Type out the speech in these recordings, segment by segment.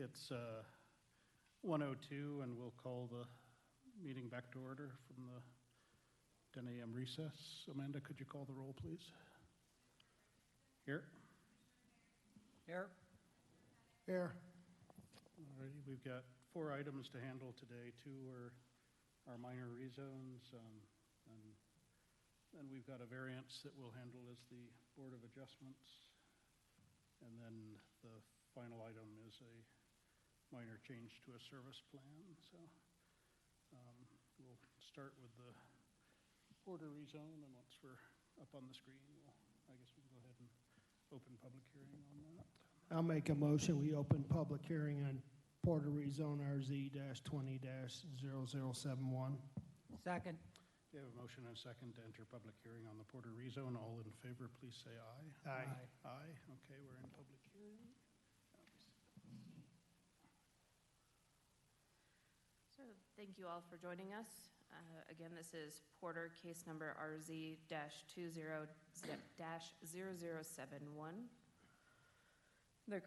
It's 1:02, and we'll call the meeting back to order from the 10 a.m. recess. Amanda, could you call the roll, please? Here. Here. Here. All righty, we've got 4 items to handle today. 2 are our minor rezones, and then we've got a variance that we'll handle as the Board of Adjustments. And then the final item is a minor change to a service plan. So we'll start with the border rezone, and once we're up on the screen, I guess we can go ahead and open public hearing on that. I'll make a motion. We open public hearing on Porter Rezone RZ-20-0071. Second. We have a motion and a second to enter public hearing on the Porter rezone. All in favor, please say aye. Aye. Aye. Okay, we're in public hearing. So thank you all for joining us. Again, this is Porter case number RZ-20-0071. The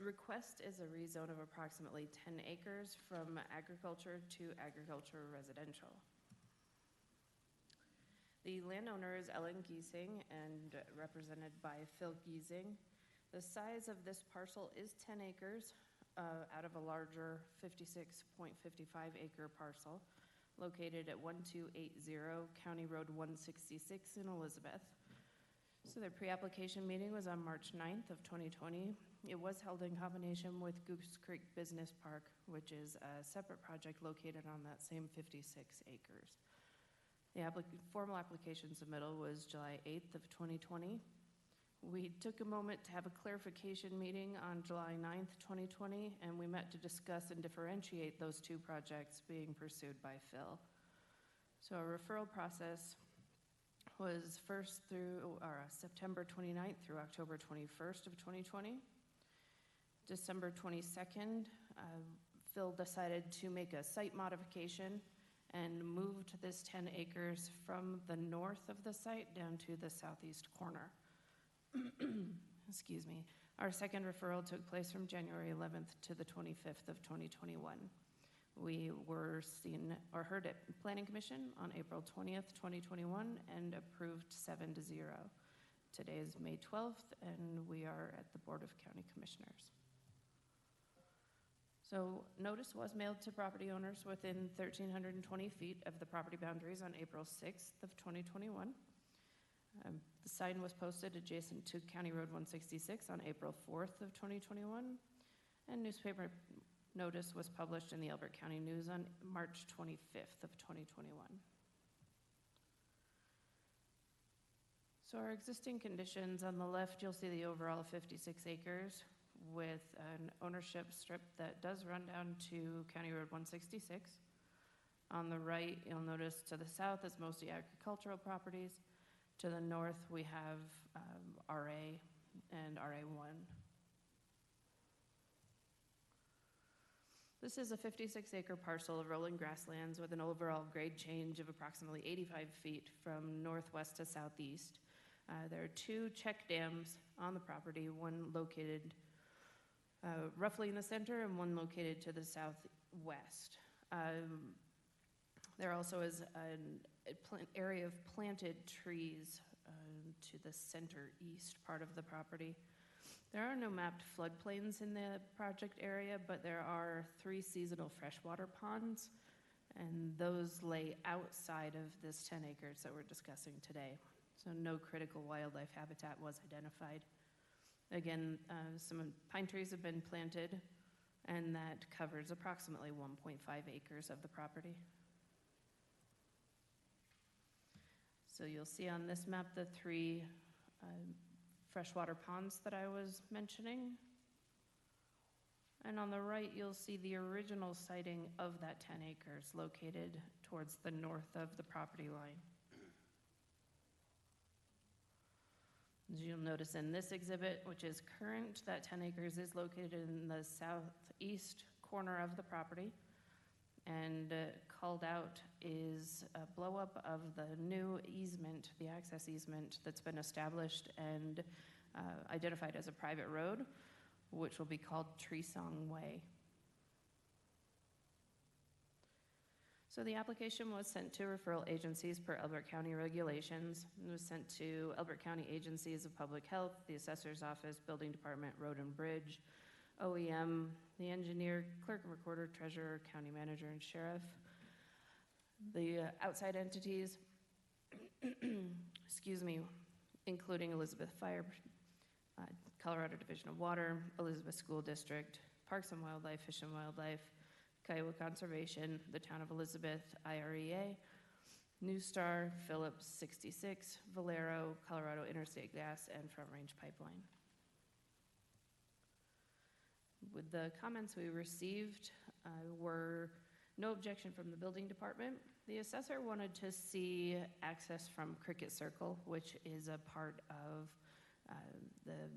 request is a rezone of approximately 10 acres from agriculture to agriculture residential. The landowner is Ellen Giesing and represented by Phil Giesing. The size of this parcel is 10 acres out of a larger 56.55 acre parcel located at 1280 County Road 166 in Elizabeth. So their pre-application meeting was on March 9th of 2020. It was held in combination with Goose Creek Business Park, which is a separate project located on that same 56 acres. The formal application submittal was July 8th of 2020. We took a moment to have a clarification meeting on July 9th, 2020, and we met to discuss and differentiate those 2 projects being pursued by Phil. So our referral process was first through September 29th through October 21st of 2020. December 22nd, Phil decided to make a site modification and moved this 10 acres from the north of the site down to the southeast corner. Excuse me. Our second referral took place from January 11th to the 25th of 2021. We were seen or heard at Planning Commission on April 20th, 2021, and approved 7-0. Today is May 12th, and we are at the Board of County Commissioners. So notice was mailed to property owners within 1,320 feet of the property boundaries on April 6th of 2021. The sign was posted adjacent to County Road 166 on April 4th of 2021, and newspaper notice was published in the Elbert County News on March 25th of 2021. So our existing conditions, on the left, you'll see the overall 56 acres with an ownership strip that does run down to County Road 166. On the right, you'll notice to the south is mostly agricultural properties. To the north, we have RA and RA1. This is a 56-acre parcel of rolling grasslands with an overall grade change of approximately 85 feet from northwest to southeast. There are 2 check dams on the property, one located roughly in the center and one located to the southwest. There also is an area of planted trees to the center east part of the property. There are no mapped floodplains in the project area, but there are 3 seasonal freshwater ponds, and those lay outside of this 10 acres that we're discussing today. So no critical wildlife habitat was identified. Again, some pine trees have been planted, and that covers approximately 1.5 acres of the property. So you'll see on this map the 3 freshwater ponds that I was mentioning. And on the right, you'll see the original siting of that 10 acres located towards the north of the property line. As you'll notice in this exhibit, which is current, that 10 acres is located in the southeast corner of the property. And called out is a blow up of the new easement, the access easement that's been established and identified as a private road, which will be called Tree Song Way. So the application was sent to referral agencies per Elbert County regulations. It was sent to Elbert County Agencies of Public Health, the Assessor's Office, Building Department, Road and Bridge, OEM, the engineer, clerk and recorder, treasurer, county manager, and sheriff. The outside entities, excuse me, including Elizabeth Fire, Colorado Division of Water, Elizabeth School District, Parks and Wildlife, Fish and Wildlife, Kiowa Conservation, the Town of Elizabeth, IREA, New Star, Phillips 66, Valero, Colorado Interstate Gas, and Front Range Pipeline. With the comments we received were no objection from the building department. The assessor wanted to see access from Cricket Circle, which is a part of the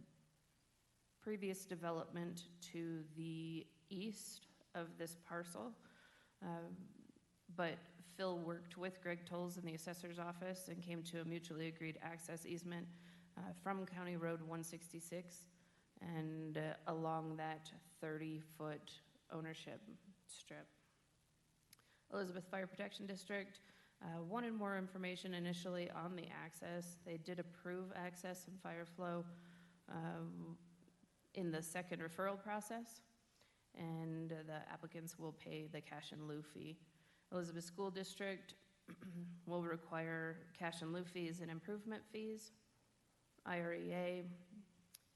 previous development to the east of this parcel. But Phil worked with Greg Tolles in the assessor's office and came to a mutually agreed access easement from County Road 166 and along that 30-foot ownership strip. Elizabeth Fire Protection District wanted more information initially on the access. They did approve access and fire flow in the second referral process, and the applicants will pay the cash in lieu fee. Elizabeth School District will require cash in lieu fees and improvement fees. IREA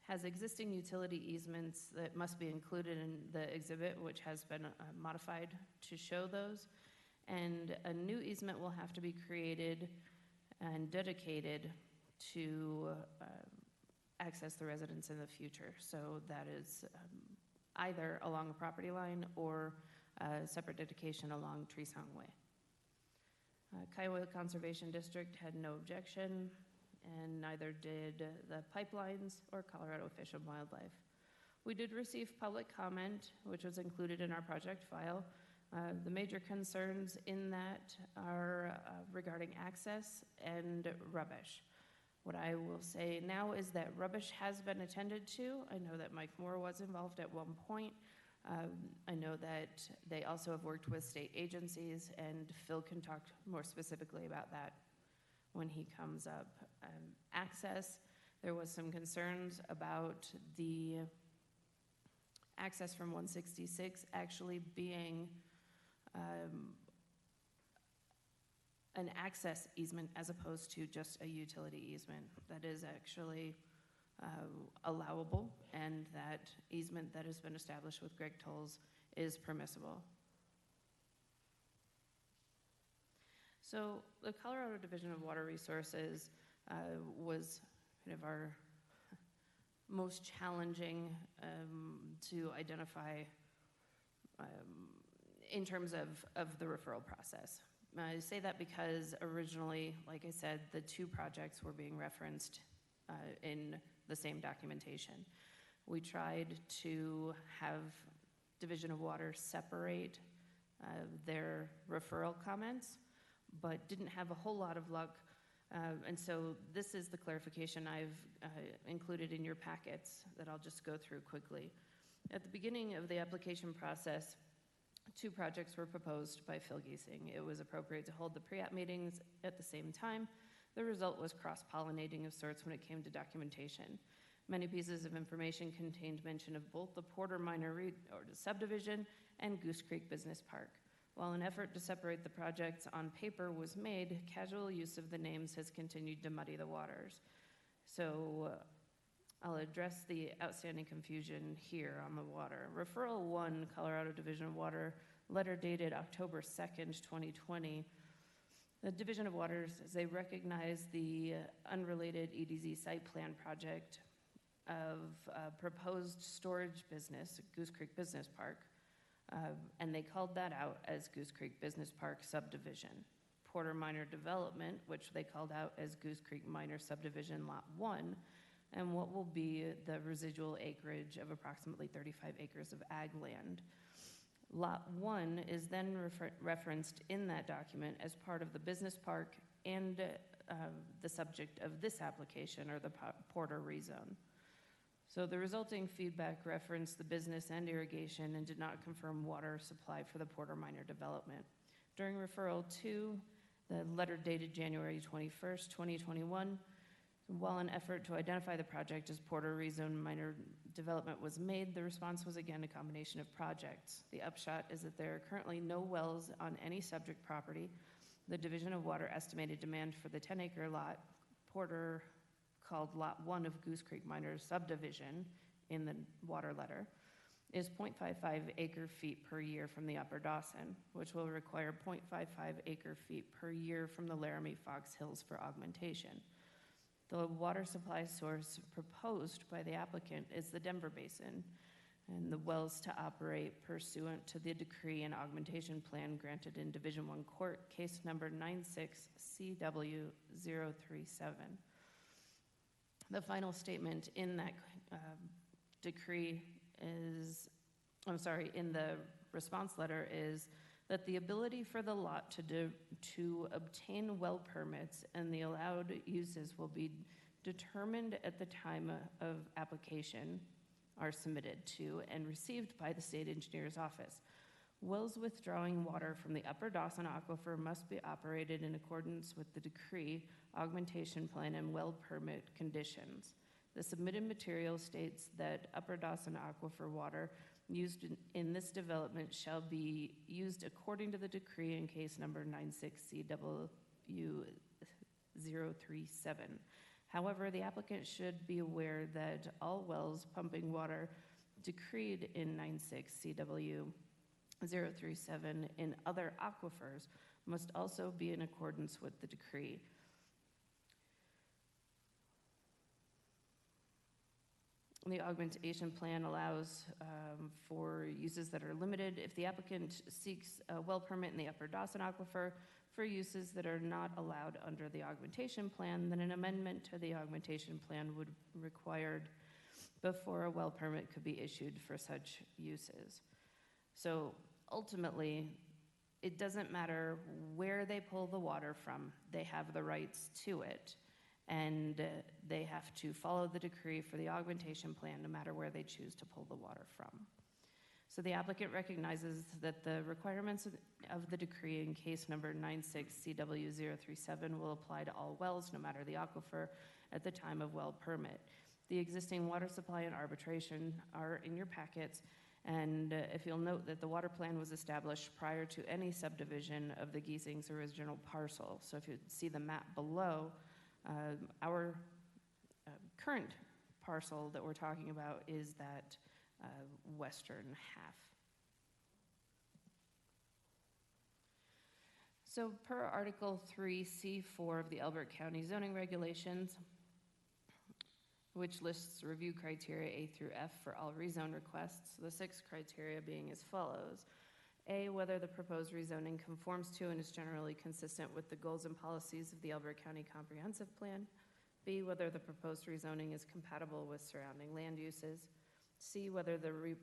has existing utility easements that must be included in the exhibit, which has been modified to show those. And a new easement will have to be created and dedicated to access the residents in the future. So that is either along a property line or a separate dedication along Treesong Way. Kiowa Conservation District had no objection, and neither did the pipelines or Colorado Fish and Wildlife. We did receive public comment, which was included in our project file. The major concerns in that are regarding access and rubbish. What I will say now is that rubbish has been attended to. I know that Mike Moore was involved at one point. I know that they also have worked with state agencies, and Phil can talk more specifically about that when he comes up. Access, there was some concerns about the access from 166 actually being an access easement as opposed to just a utility easement. That is actually allowable, and that easement that has been established with Greg Tolles is permissible. So the Colorado Division of Water Resources was kind of our most challenging to identify in terms of the referral process. I say that because originally, like I said, the two projects were being referenced in the same documentation. We tried to have Division of Water separate their referral comments, but didn't have a whole lot of luck. And so this is the clarification I've included in your packets that I'll just go through quickly. At the beginning of the application process, two projects were proposed by Phil Giesing. It was appropriate to hold the pre-app meetings at the same time. The result was cross-pollinating of sorts when it came to documentation. Many pieces of information contained mention of both the Porter Minor subdivision and Goose Creek Business Park. While an effort to separate the projects on paper was made, casual use of the names has continued to muddy the waters. So I'll address the outstanding confusion here on the water. Referral 1, Colorado Division of Water, letter dated October 2nd, 2020. The Division of Waters, they recognize the unrelated EDZ site plan project of proposed storage business, Goose Creek Business Park, and they called that out as Goose Creek Business Park subdivision. Porter Minor Development, which they called out as Goose Creek Minor Subdivision Lot 1, and what will be the residual acreage of approximately 35 acres of ag land. Lot 1 is then referenced in that document as part of the business park and the subject of this application, or the Porter rezone. So the resulting feedback referenced the business and irrigation and did not confirm water supply for the Porter Minor development. During referral to the letter dated January 21st, 2021, while an effort to identify the project as Porter Rezone Minor Development was made, the response was again a combination of projects. The upshot is that there are currently no wells on any subject property. The Division of Water estimated demand for the 10-acre lot, Porter called Lot 1 of Goose Creek Minor Subdivision in the water letter, is 0.55 acre-feet per year from the Upper Dawson, which will require 0.55 acre-feet per year from the Laramie Fox Hills for augmentation. The water supply source proposed by the applicant is the Denver Basin, and the wells to operate pursuant to the decree and augmentation plan granted in Division 1 Court, case number 96CW037. The final statement in that decree is, in the response letter is that the ability for the lot to obtain well permits and the allowed uses will be determined at the time of application are submitted to and received by the state engineer's office. Wells withdrawing water from the Upper Dawson Aquifer must be operated in accordance with the decree, augmentation plan, and well permit conditions. The submitted material states that Upper Dawson Aquifer water used in this development shall be used according to the decree in case number 96CW037. However, the applicant should be aware that all wells pumping water decreed in 96CW037 in other aquifers must also be in accordance with the decree. The augmentation plan allows for uses that are limited. If the applicant seeks a well permit in the Upper Dawson Aquifer for uses that are not allowed under the augmentation plan, then an amendment to the augmentation plan would be required before a well permit could be issued for such uses. So ultimately, it doesn't matter where they pull the water from, they have the rights to it. And they have to follow the decree for the augmentation plan no matter where they choose to pull the water from. So the applicant recognizes that the requirements of the decree in case number 96CW037 will apply to all wells no matter the aquifer at the time of well permit. The existing water supply and arbitration are in your packets, and if you'll note that the water plan was established prior to any subdivision of the Giesing's original parcel. So if you see the map below, our current parcel that we're talking about is that western half. So per Article 3C4 of the Elbert County zoning regulations, which lists review criteria A through F for all rezone requests, the 6 criteria being as follows. A, whether the proposed rezoning conforms to and is generally consistent with the goals and policies of the Elbert County Comprehensive Plan. B, whether the proposed rezoning is compatible with surrounding land uses. C, whether the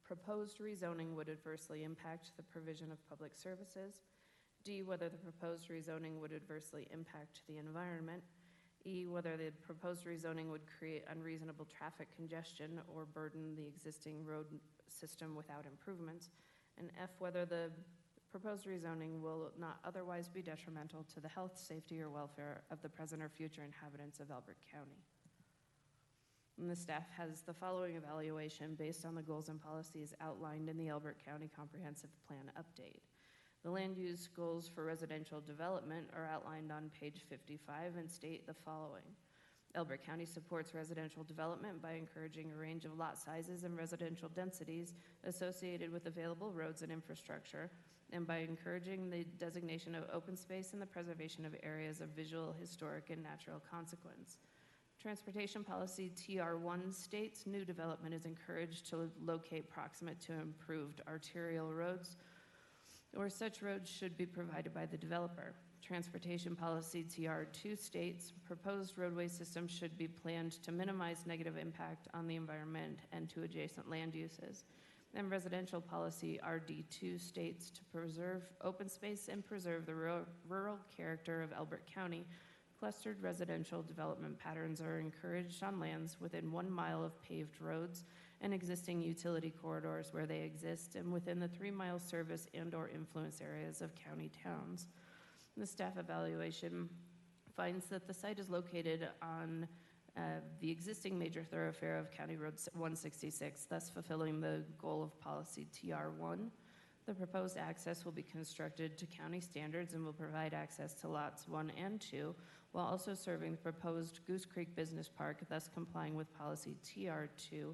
proposed rezoning would adversely impact the provision of public services. D, whether the proposed rezoning would adversely impact the environment. E, whether the proposed rezoning would create unreasonable traffic congestion or burden the existing road system without improvements. And F, whether the proposed rezoning will not otherwise be detrimental to the health, safety, or welfare of the present or future inhabitants of Elbert County. And the staff has the following evaluation based on the goals and policies outlined in the Elbert County Comprehensive Plan update. The land use goals for residential development are outlined on page 55 and state the following. Elbert County supports residential development by encouraging a range of lot sizes and residential densities associated with available roads and infrastructure, and by encouraging the designation of open space and the preservation of areas of visual, historic, and natural consequence. Transportation policy TR1 states new development is encouraged to locate proximate to improved arterial roads, or such roads should be provided by the developer. Transportation policy TR2 states proposed roadway systems should be planned to minimize negative impact on the environment and to adjacent land uses. And residential policy RD2 states to preserve open space and preserve the rural character of Elbert County. Clustered residential development patterns are encouraged on lands within 1 mile of paved roads and existing utility corridors where they exist and within the 3-mile service and/or influence areas of county towns. The staff evaluation finds that the site is located on the existing major thoroughfare of County Road 166, thus fulfilling the goal of policy TR1. The proposed access will be constructed to county standards and will provide access to lots 1 and 2, while also serving the proposed Goose Creek Business Park, thus complying with policy TR2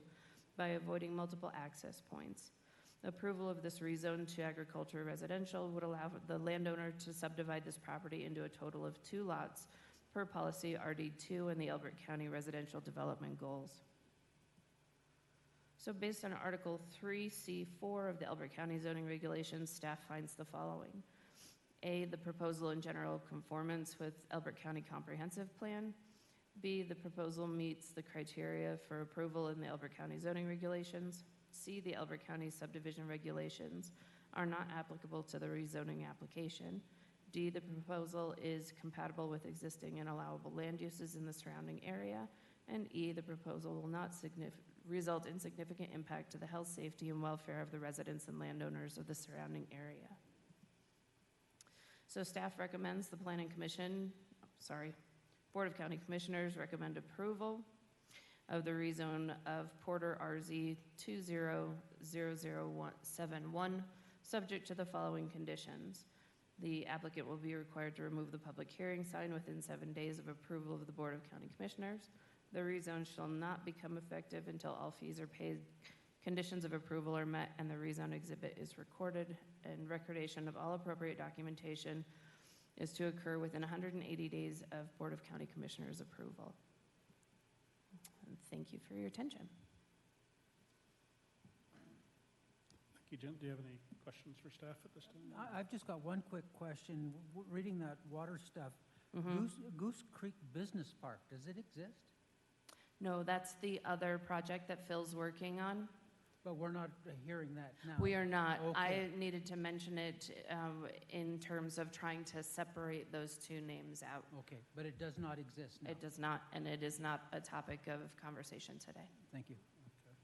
by avoiding multiple access points. Approval of this rezone to agriculture residential would allow the landowner to subdivide this property into a total of 2 lots per policy RD2 and the Elbert County Residential Development Goals. So based on Article 3C4 of the Elbert County Zoning Regulations, staff finds the following. A, the proposal in general conformance with Elbert County Comprehensive Plan. B, the proposal meets the criteria for approval in the Elbert County Zoning Regulations. C, the Elbert County Subdivision Regulations are not applicable to the rezoning application. D, the proposal is compatible with existing and allowable land uses in the surrounding area. And E, the proposal will not result in significant impact to the health, safety, and welfare of the residents and landowners of the surrounding area. So staff recommends the Board of County Commissioners recommend approval of the rezone of Porter RZ 200071, subject to the following conditions. The applicant will be required to remove the public hearing sign within 7 days of approval of the Board of County Commissioners. The rezone shall not become effective until all fees are paid, conditions of approval are met, and the rezone exhibit is recorded, and recordation of all appropriate documentation is to occur within 180 days of Board of County Commissioners approval. And thank you for your attention. Thank you, Jen. Do you have any questions for staff at this time? I've just got one quick question. Reading that water stuff, Goose Creek Business Park, does it exist? No, that's the other project that Phil's working on. But we're not hearing that now. We are not. Okay. I needed to mention it in terms of trying to separate those two names out. Okay, but it does not exist now. It does not, and it is not a topic of conversation today. Thank you. Okay.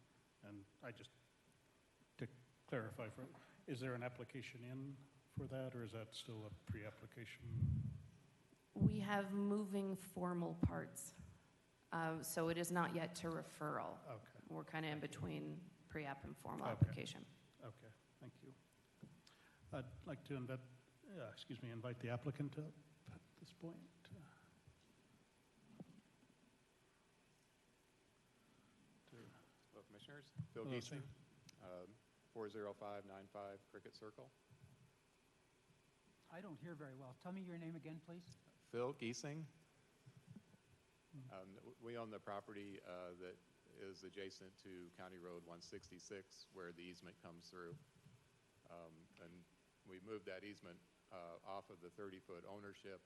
And I just, to clarify, is there an application in for that, or is that still a pre-application? We have moving formal parts, so it is not yet to referral. Okay. We're kind of in between pre-app and formal Okay. application. Okay, thank you. I'd like to invite the applicant up at this point. Hello, Commissioners. Phil Hello, Giesing, 40595 Cricket Circle. I don't hear very well. Tell me your name again, please. Phil Giesing. We own the property that is adjacent to County Road 166, where the easement comes through. And we moved that easement off of the 30-foot ownership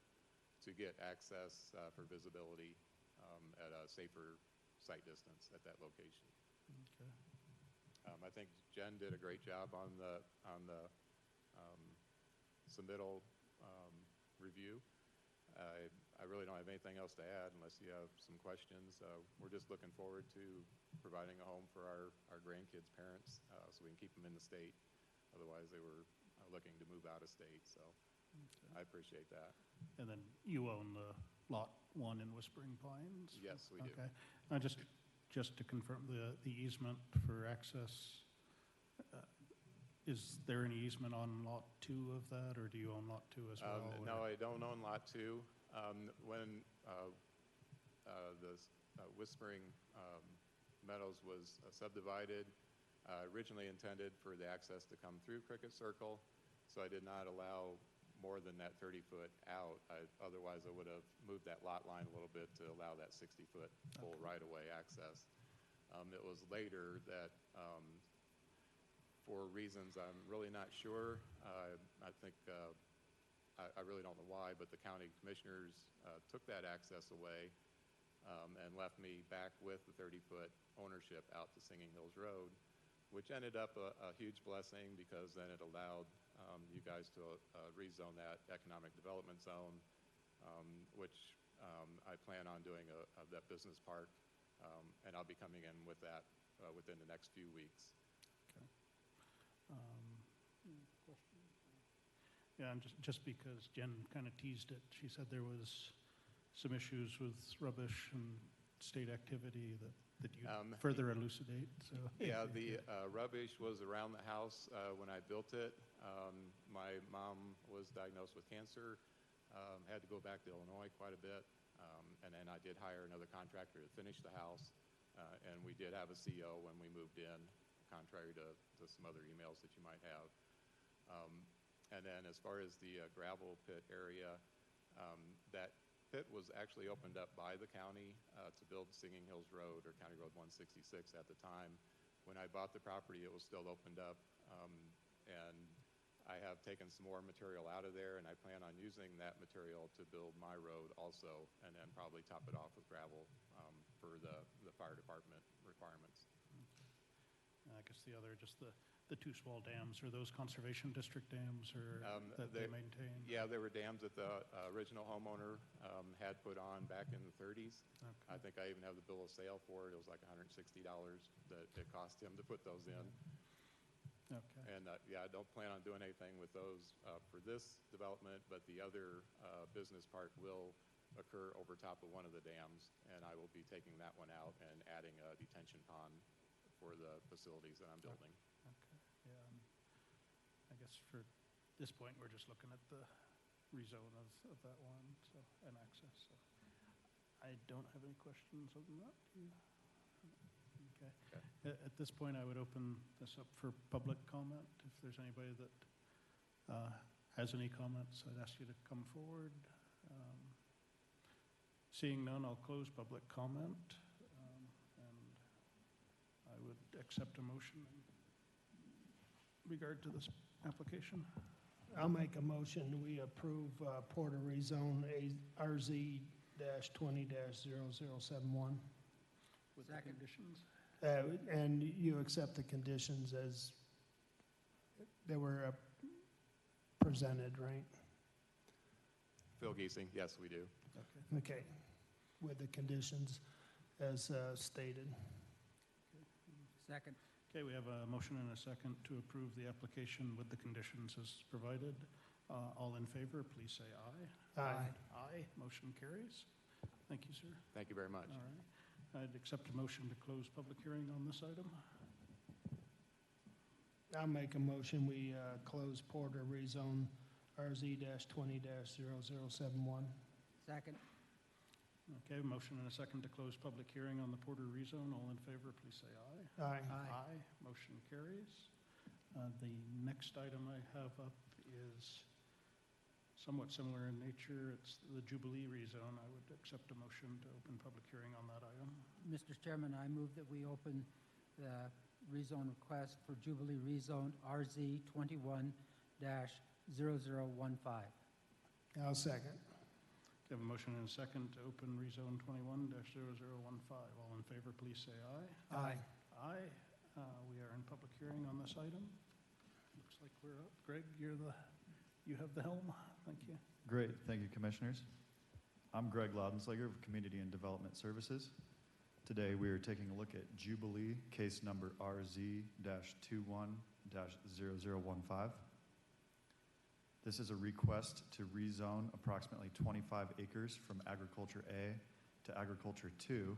to get access for visibility at a safer sight distance at that location. Okay. I think Jen did a great job on the submittal review. I really don't have anything else to add unless you have some questions. We're just looking forward to providing a home for our grandkids' parents so we can keep them in the state. Otherwise, they were looking to move out of state, so Okay. I appreciate that. And then you own the Lot 1 in Whispering Pines? Yes, we do. Okay. Just to confirm, the easement for access, is there any easement on Lot 2 of that, or do you own Lot 2 as well? No, I don't own Lot 2. When the Whispering Meadows was subdivided, originally intended for the access to come through Cricket Circle, so I did not allow more than that 30-foot out. Otherwise, I would have moved that lot line a little bit to allow that 60-foot full right-of-way access. It was later that, for reasons I'm really not sure, I think, I really don't know why, but the county commissioners took that access away and left me back with the 30-foot ownership out to Singing Hills Road, which ended up a huge blessing because then it allowed you guys to rezone that economic development zone, which I plan on doing that business park, and I'll be coming in with that within the next few weeks. Okay. Questions? Yeah, and just because Jen kind of teased it, she said there was some issues with rubbish and state activity that you further elucidate, so. Yeah, the rubbish was around the house when I built it. My mom was diagnosed with cancer, had to go back to Illinois quite a bit, and then I did hire another contractor to finish the house, and we did have a CO when we moved in, contrary to some other emails that you might have. And then as far as the gravel pit area, that pit was actually opened up by the county to build Singing Hills Road, or County Road 166 at the time. When I bought the property, it was still opened up, and I have taken some more material out of there, and I plan on using that material to build my road also, and then probably top it off with gravel for the fire department requirements. I guess the other, just the two small dams, are those conservation district dams or that they maintain? Yeah, there were dams that the original homeowner had put on back in the 30s. Okay. I think I even have the bill of sale for it. It was like $160 that it cost him to put those in. Okay. And yeah, I don't plan on doing anything with those for this development, but the other business park will occur over top of one of the dams, and I will be taking that one out and adding a detention pond for the facilities that I'm building. Okay, yeah. I guess for this point, we're just looking at the rezone of that one, so, and access, so. I don't have any questions other than that. Do you? Okay. At this point, I would open this up for public comment. If there's anybody that has any comments, I'd ask you to come forward. Seeing none, I'll close public comment, and I would accept a motion in regard to this application. I'll make a motion, we approve Porter rezone RZ-20-0071. With the Second. conditions? And you accept the conditions as they were presented, right? Phil Giesing, yes, we do. Okay. Okay, with the conditions as stated. Second. Okay, we have a motion and a second to approve the application with the conditions as provided. All in favor, please say aye. Aye. Aye, motion carries. Thank you, sir. Thank you very much. All right. I'd accept a motion to close public hearing on this item. I'll make a motion, we close Porter rezone RZ-20-0071. Second. Okay, motion and a second to close public hearing on the Porter rezone. All in favor, please say aye. Aye. Aye, motion carries. The next item I have up is somewhat similar in nature. It's the Jubilee rezone. I would accept a motion to open public hearing on that item. Mr. Chairman, I move that we open the rezone request for Jubilee rezone RZ 21-0015. I'll second. We have a motion and a second to open rezone 21-0015. All in favor, please say aye. Aye. Aye. We are in public hearing on this item. Looks like we're up. Greg, you have the helm. Thank you. Great. Thank you, Commissioners. I'm Greg Laudenslager of Community and Development Services. Today, we are taking a look at Jubilee, case number RZ-21-0015. This is a request to rezone approximately 25 acres from Agriculture A to Agriculture 2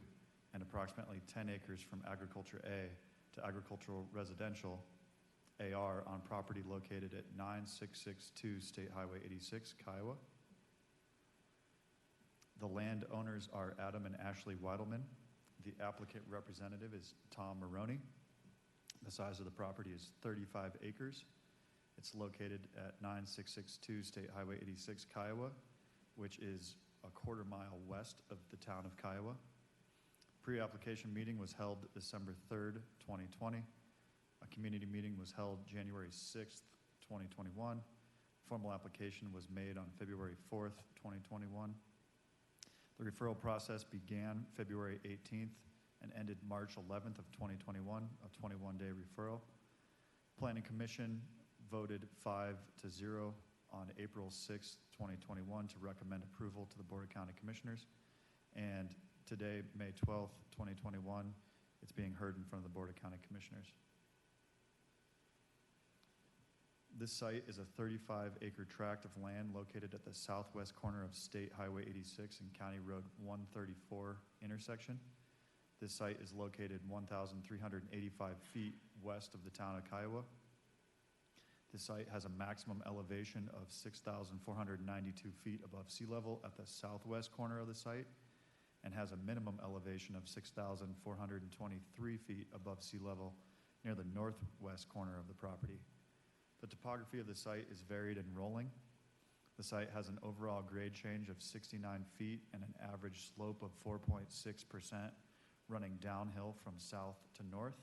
and approximately 10 acres from Agriculture A to Agricultural Residential AR on property located at 9662 State Highway 86, Kiowa. The landowners are Adam and Ashley Weidelman. The applicant representative is Tom Maroney. The size of the property is 35 acres. It's located at 9662 State Highway 86, Kiowa, which is a quarter mile west of the town of Kiowa. Pre-application meeting was held December 3rd, 2020. A community meeting was held January 6th, 2021. Formal application was made on February 4th, 2021. The referral process began February 18th and ended March 11th of 2021, a 21-day referral. Planning Commission voted 5-0 on April 6th, 2021 to recommend approval to the Board of County Commissioners. And today, May 12th, 2021, It's being heard in front of the Board of County Commissioners. This site is a 35-acre tract of land located at the southwest corner of State Highway 86 and County Road 134 intersection. This site is located 1,385 feet west of the town of Kiowa. This site has a maximum elevation of 6,492 feet above sea level at the southwest corner of the site and has a minimum elevation of 6,423 feet above sea level near the northwest corner of the property. The topography of the site is varied and rolling. The site has an overall grade change of 69 feet and an average slope of 4.6%, running downhill from south to north.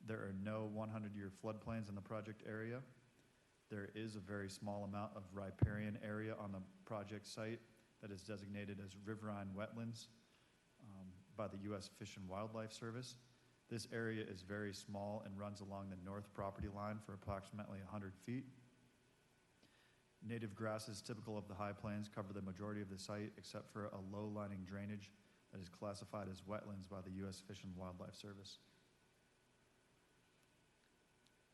There are no 100-year floodplains in the project area. There is a very small amount of riparian area on the project site that is designated as riverine wetlands by the U.S. Fish and Wildlife Service. This area is very small and runs along the north property line for approximately 100 feet. Native grasses typical of the high plains cover the majority of the site except for a low-lying drainage that is classified as wetlands by the U.S. Fish and Wildlife Service.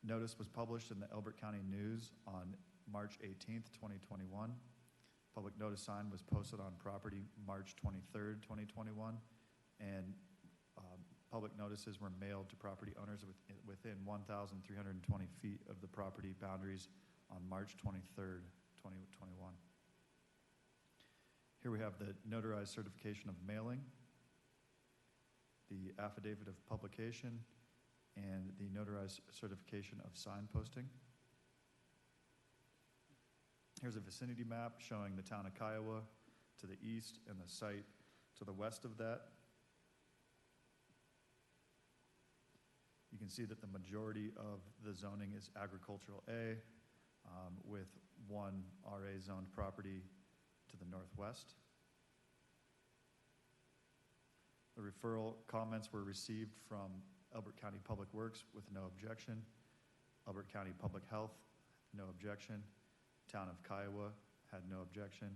Notice was published in the Elbert County News on March 18th, 2021. Public notice sign was posted on property March 23rd, 2021, and public notices were mailed to property owners within 1,320 feet of the property boundaries on March 23rd, 2021. Here we have the notarized certification of mailing, the affidavit of publication, and the notarized certification of sign posting. Here's a vicinity map showing the town of Kiowa to the east and the site to the west of that. You can see that the majority of the zoning is agricultural A, with one RA zoned property to the northwest. The referral comments were received from Elbert County Public Works with no objection, Elbert County Public Health, no objection, Town of Kiowa had no objection,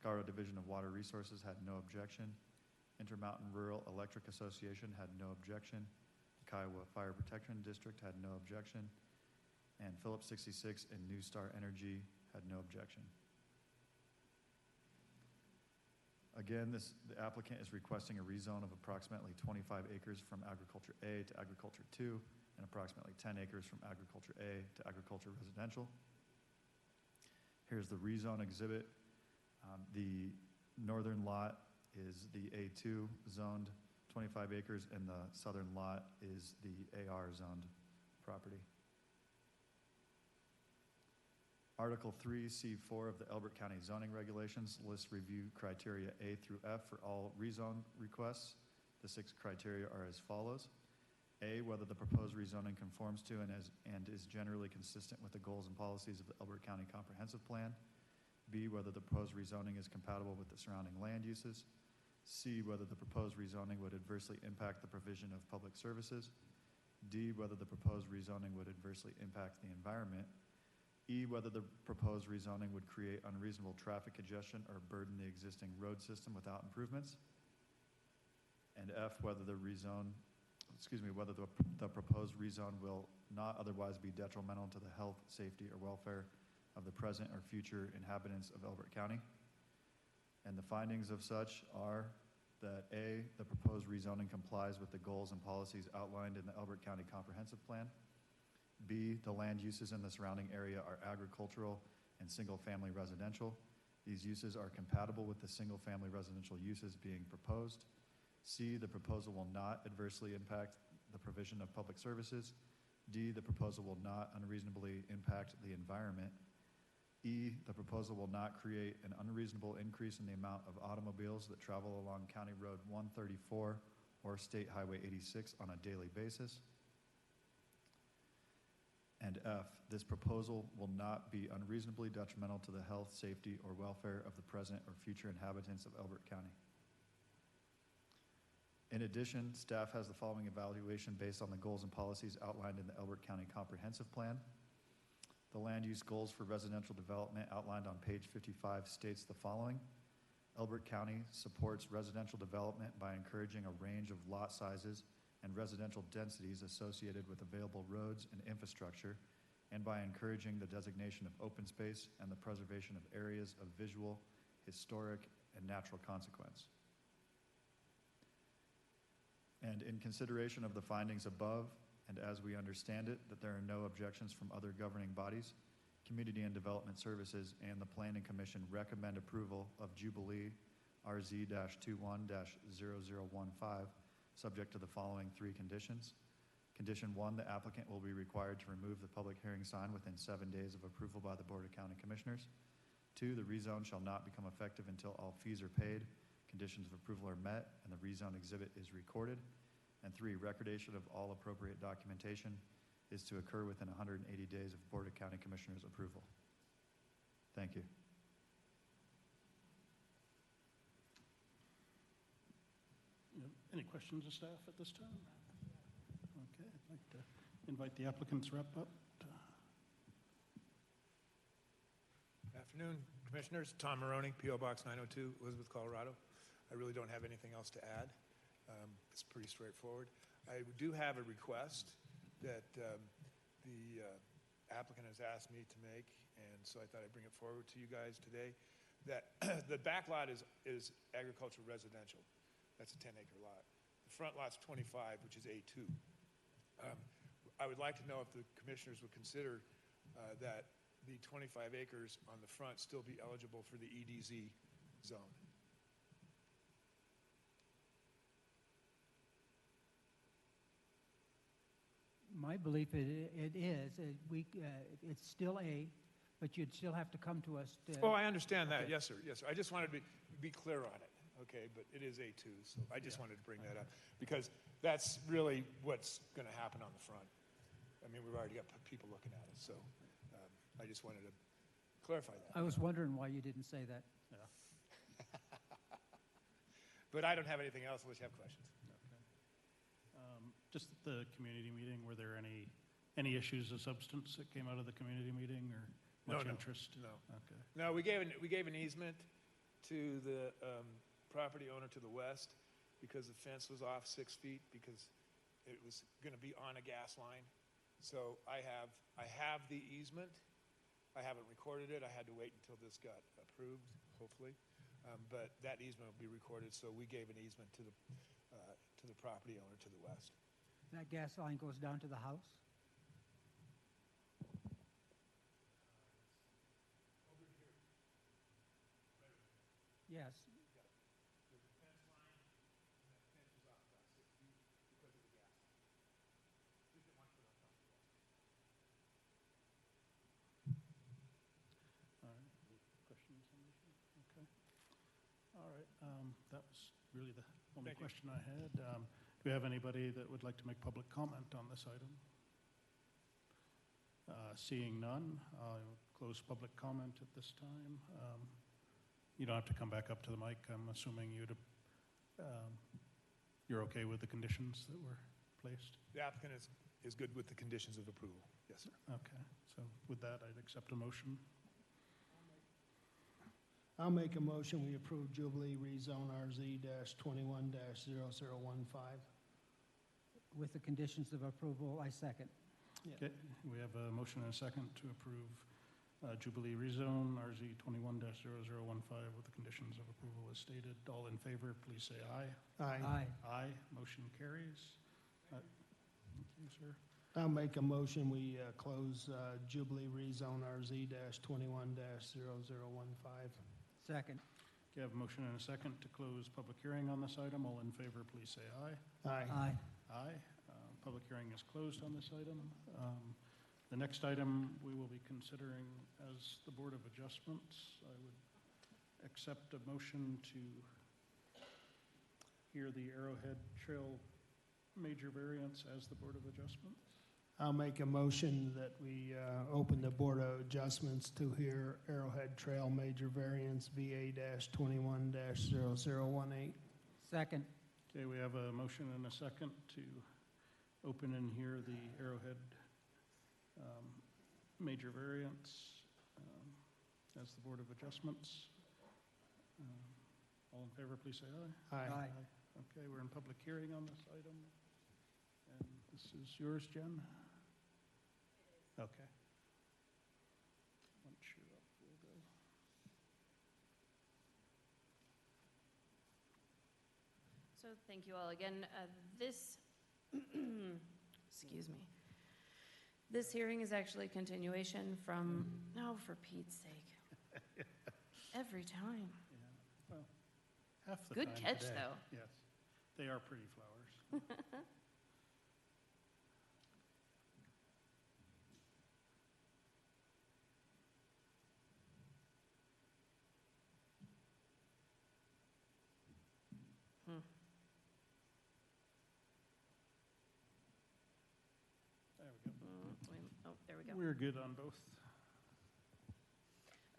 Colorado Division of Water Resources had no objection, Intermountain Rural Electric Association had no objection, the Kiowa Fire Protection District had no objection, and Phillips 66 and New Star Energy had no objection. Again, the applicant is requesting a rezone of approximately 25 acres from Agriculture A to Agriculture 2 and approximately 10 acres from Agriculture A to Agriculture Residential. Here's the rezone exhibit. The northern lot is the A2 zoned 25 acres and the southern lot is the AR zoned property. Article 3C4 of the Elbert County zoning regulations lists review criteria A through F for all rezone requests. The 6 criteria are as follows. A, whether the proposed rezoning conforms to and is generally consistent with the goals and policies of the Elbert County Comprehensive Plan. B, whether the proposed rezoning is compatible with the surrounding land uses. C, whether the proposed rezoning would adversely impact the provision of public services. D, whether the proposed rezoning would adversely impact the environment. E, whether the proposed rezoning would create unreasonable traffic congestion or burden the existing road system without improvements. And F, whether the proposed rezone will not otherwise be detrimental to the health, safety, or welfare of the present or future inhabitants of Elbert County. And the findings of such are that A, the proposed rezoning complies with the goals and policies outlined in the Elbert County Comprehensive Plan. B, the land uses in the surrounding area are agricultural and single-family residential. These uses are compatible with the single-family residential uses being proposed. C, the proposal will not adversely impact the provision of public services. D, the proposal will not unreasonably impact the environment. E, the proposal will not create an unreasonable increase in the amount of automobiles that travel along County Road 134 or State Highway 86 on a daily basis. And F, this proposal will not be unreasonably detrimental to the health, safety, or welfare of the present or future inhabitants of Elbert County. In addition, staff has the following evaluation based on the goals and policies outlined in the Elbert County Comprehensive Plan. The land use goals for residential development outlined on page 55 states the following. Elbert County supports residential development by encouraging a range of lot sizes and residential densities associated with available roads and infrastructure, and by encouraging the designation of open space and the preservation of areas of visual, historic, and natural consequence. And in consideration of the findings above, and as we understand it, that there are no objections from other governing bodies, Community and Development Services and the Planning Commission recommend approval of Jubilee RZ-21-0015, subject to the following 3 conditions. Condition 1, the applicant will be required to remove the public hearing sign within 7 days of approval by the Board of County Commissioners. 2, the rezone shall not become effective until all fees are paid, conditions of approval are met, and the rezone exhibit is recorded. And 3, recordation of all appropriate documentation is to occur within 180 days of Board of County Commissioners approval. Thank you. Any questions of staff at this time? Okay, I'd like to invite the applicant's rep up. Afternoon, Commissioners. Tom Maroney, P.O. Box 902, Elizabeth, Colorado. I really don't have anything else to add. It's pretty straightforward. I do have a request that the applicant has asked me to make, and so I thought I'd bring it forward to you guys today. That the back lot is agricultural residential. That's a 10-acre lot. The front lot's 25, which is A2. I would like to know if the commissioners would consider that the 25 acres on the front still be eligible for the EDZ zone. My belief it is. It's still A, but you'd still have to come to us to... Oh, I understand that. Okay. Yes, sir. Yes, sir. I just wanted to be clear on it. Okay, but it is A2, so I just wanted to bring that up because that's really what's going to happen on the front. I mean, we've already got people looking at it, so I just wanted to clarify that. I was wondering why you didn't say that. But I don't have anything else unless you have questions. Just at the community meeting, were there any issues of substance that came out of the community meeting, or much interest? No. Okay. No, we gave an easement to the property owner to the west because the fence was off 6 feet because it was going to be on a gas line. So I have the easement. I haven't recorded it. I had to wait until this got approved, hopefully. But that easement will be recorded, so we gave an easement to the property owner to the west. That gas line goes down to the house? Yes. There's a fence line, and that fence was off about 6 feet because of the gas line. We didn't want to put it on top of the wall. All right. Any questions on this one? Okay. All right. That was really the only question I had. Do we have anybody that would like to make public comment on this item? Seeing none, I'll close public comment at this time. You don't have to come back up to the mic. I'm assuming you're okay with the conditions that were placed? The applicant is good with the conditions of approval. Yes, sir. Okay. So with that, I'd accept a motion. I'll make a motion, we approve Jubilee rezone RZ-21-0015. With the conditions of approval, I second. Okay. We have a motion and a second to approve Jubilee rezone RZ-21-0015 with the conditions of approval as stated. All in favor, please say aye. Aye. Aye. Motion carries. Thank you, sir. I'll make a motion, we close Jubilee rezone RZ-21-0015. Second. Okay, I have a motion and a second to close public hearing on this item. All in favor, please say aye. Aye. Aye. Aye. Public hearing is closed on this item. The next item we will be considering as the Board of Adjustments. I would accept a motion to hear the Arrowhead Trail major variance as the Board of Adjustments. I'll make a motion that we open the Board of Adjustments to hear Arrowhead Trail major variance VA-21-0018. Second. Okay, we have a motion and a second to open and hear the Arrowhead major variance as the Board of Adjustments. All in favor, please say aye. Aye. Okay, we're in public hearing on this item. And this is yours, Jen? Okay. Once you're up, we'll go. So thank you all again. This, excuse me. This hearing is actually a continuation from, oh, for Pete's sake. Every time. Yeah, well, half the Good time catch, today. though. Yes, they are pretty flowers. Hmm. There we go. Oh, there we go. We're good on both.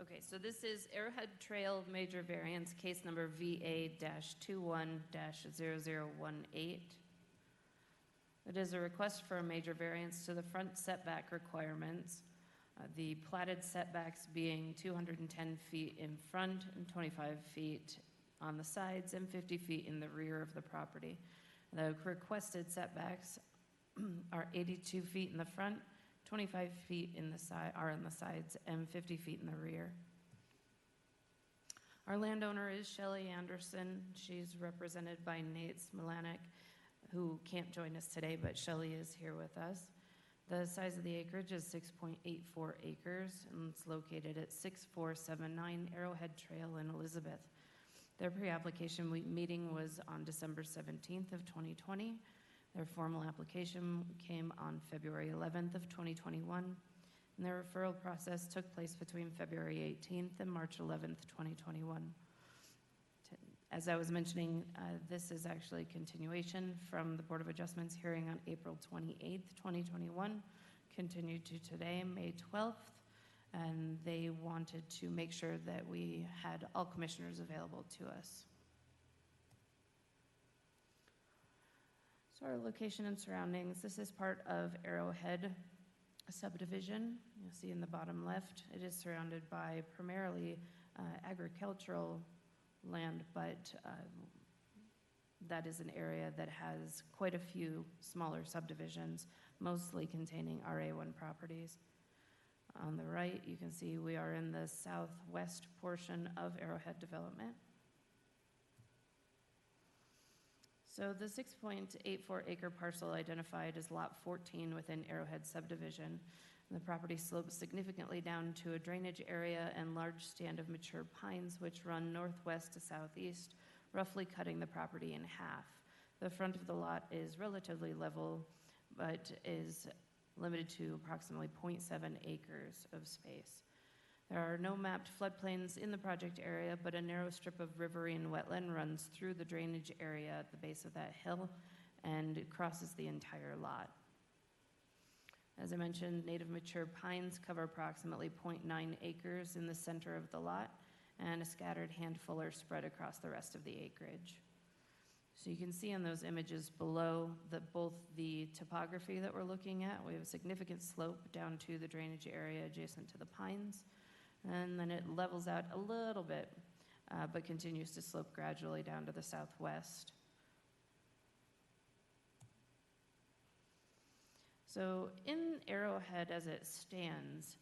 Okay, so this is Arrowhead Trail Major Variance, case number VA-21-0018. It is a request for a major variance to the front setback requirements, the platted setbacks being 210 feet in front and 25 feet on the sides and 50 feet in the rear of the property. The requested setbacks are 82 feet in the front, 25 feet in the on the sides, and 50 feet in the rear. Our landowner is Shelley Anderson. She's represented by Nate Smolanek, who can't join us today, but Shelley is here with us. The size of the acreage is 6.84 acres, and it's located at 6479 Arrowhead Trail in Elizabeth. Their pre-application meeting was on December 17th of 2020. Their formal application came on February 11th of 2021, and their referral process took place between February 18th and March 11th, 2021. As I was mentioning, this is actually a continuation from the Board of Adjustments hearing on April 28th, 2021, continued to today, May 12th, and they wanted to make sure that we had all commissioners available to us. So our location and surroundings, this is part of Arrowhead subdivision. You'll see in the bottom left, it is surrounded by primarily agricultural land, but that is an area that has quite a few smaller subdivisions, mostly containing RA1 properties. On the right, you can see we are in the southwest portion of Arrowhead development. So the 6.84 acre parcel identified as lot 14 within Arrowhead subdivision. The property slopes significantly down to a drainage area and large stand of mature pines which run northwest to southeast, roughly cutting the property in half. The front of the lot is relatively level, but is limited to approximately 0.7 acres of space. There are no mapped floodplains in the project area, but a narrow strip of riverine wetland runs through the drainage area at the base of that hill and it crosses the entire lot. As I mentioned, native mature pines cover approximately 0.9 acres in the center of the lot, and a scattered handful are spread across the rest of the acreage. So you can see in those images below that both the topography that we're looking at, we have a significant slope down to the drainage area adjacent to the pines, and then it levels out a little bit, but continues to slope gradually down to the southwest. So in Arrowhead as it stands,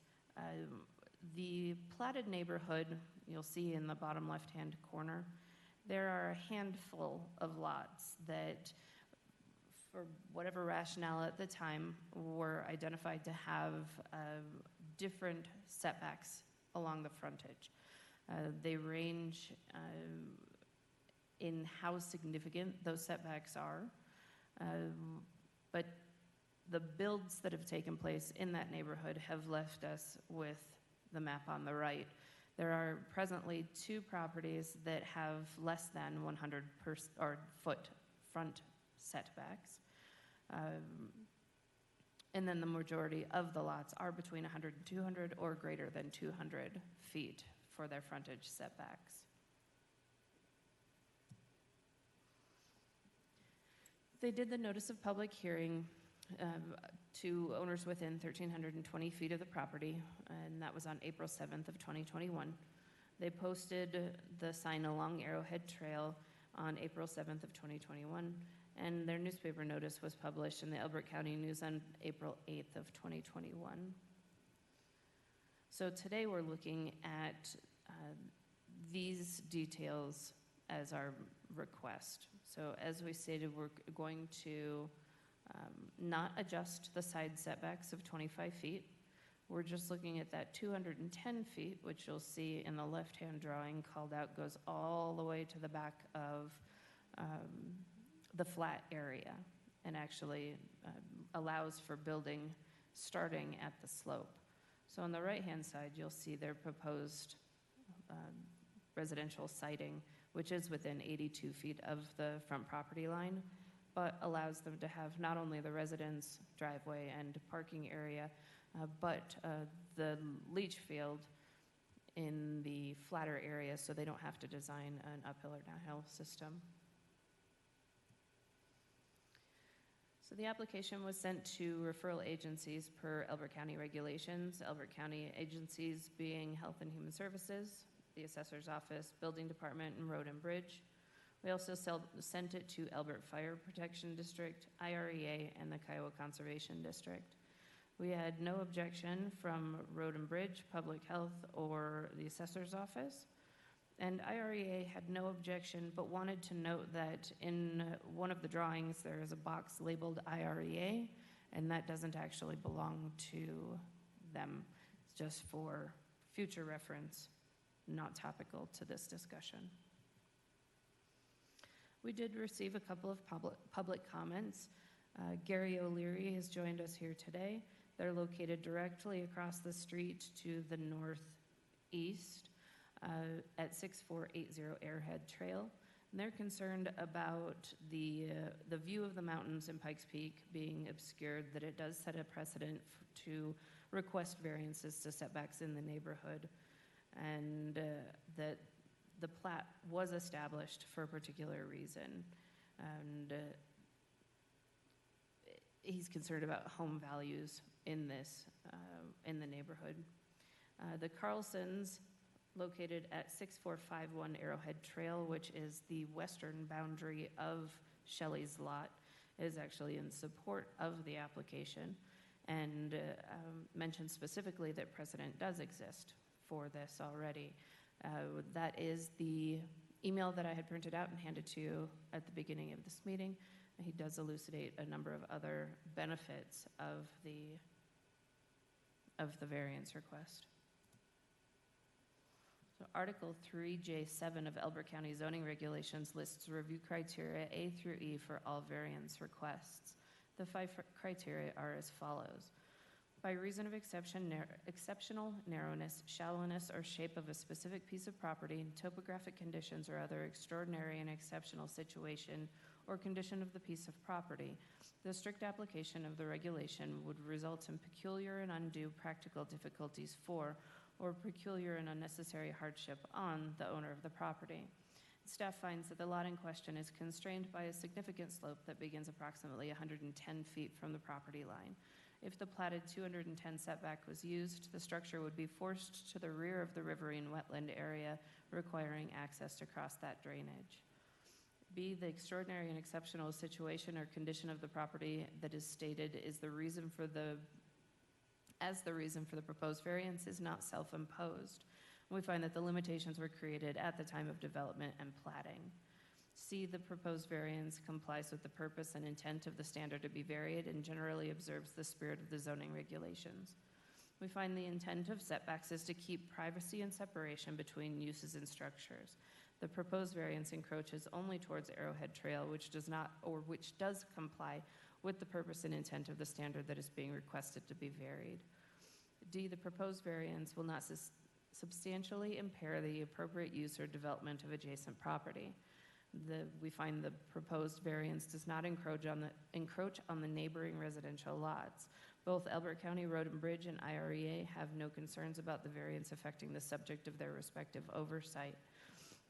the platted neighborhood, you'll see in the bottom left-hand corner, there are a handful of lots that, for whatever rationale at the time, were identified to have different setbacks along the frontage. They range in how significant those setbacks are, but the builds that have taken place in that neighborhood have left us with the map on the right. There are presently 2 properties that have less than 100 foot front setbacks. And then the majority of the lots are between 100 and 200 or greater than 200 feet for their frontage setbacks. They did the notice of public hearing to owners within 1,320 feet of the property, and that was on April 7th of 2021. They posted the sign along Arrowhead Trail on April 7th of 2021, and their newspaper notice was published in the Elbert County News on April 8th of 2021. So today we're looking at these details as our request. So as we stated, we're going to not adjust the side setbacks of 25 feet. We're just looking at that 210 feet, which you'll see in the left-hand drawing called out, goes all the way to the back of the flat area and actually allows for building starting at the slope. So on the right-hand side, you'll see their proposed residential siding, which is within 82 feet of the front property line, but allows them to have not only the residence driveway and parking area, but the leach field in the flatter area, so they don't have to design an uphill or downhill system. So the application was sent to referral agencies per Elbert County regulations. Elbert County agencies being Health and Human Services, the Assessor's Office, Building Department, and Road and Bridge. We also sent it to Elbert Fire Protection District, IREA, and the Kiowa Conservation District. We had no objection from Road and Bridge, Public Health, or the Assessor's Office. And IREA had no objection, but wanted to note that in one of the drawings, there is a box labeled IREA, and that doesn't actually belong to them. It's just for future reference, not topical to this discussion. We did receive a couple of public comments. Gary O'Leary has joined us here today. They're located directly across the street to the northeast at 6480 Airhead Trail. And they're concerned about the view of the mountains in Pikes Peak being obscured, that it does set a precedent to request variances to setbacks in the neighborhood, and that the plat was established for a particular reason. And he's concerned about home values in this, in the neighborhood. The Carlsons, located at 6451 Arrowhead Trail, which is the western boundary of Shelley's lot, is actually in support of the application, and mentioned specifically that precedent does exist for this already. That is the email that I had printed out and handed to you at the beginning of this meeting. He does elucidate a number of other benefits of the variance request. So Article 3J7 of Elbert County zoning regulations lists review criteria A through E for all variance requests. The 5 criteria are as follows. By reason of exceptional narrowness, shallowness, or shape of a specific piece of property, topographic conditions, or other extraordinary and exceptional situation or condition of the piece of property, the strict application of the regulation would result in peculiar and undue practical difficulties for, or peculiar and unnecessary hardship on, the owner of the property. Staff finds that the lot in question is constrained by a significant slope that begins approximately 110 feet from the property line. If the platted 210 setback was used, the structure would be forced to the rear of the riverine wetland area, requiring access to cross that drainage. B, the extraordinary and exceptional situation or condition of the property that is stated is the reason for the proposed variance is not self-imposed. We find that the limitations were created at the time of development and platting. C, the proposed variance complies with the purpose and intent of the standard to be varied and generally observes the spirit of the zoning regulations. We find the intent of setbacks is to keep privacy and separation between uses and structures. The proposed variance encroaches only towards Arrowhead Trail, which does comply with the purpose and intent of the standard that is being requested to be varied. D, the proposed variance will not substantially impair the appropriate use or development of adjacent property. We find the proposed variance does not encroach on the neighboring residential lots. Both Elbert County Road and Bridge and IREA have no concerns about the variance affecting the subject of their respective oversight.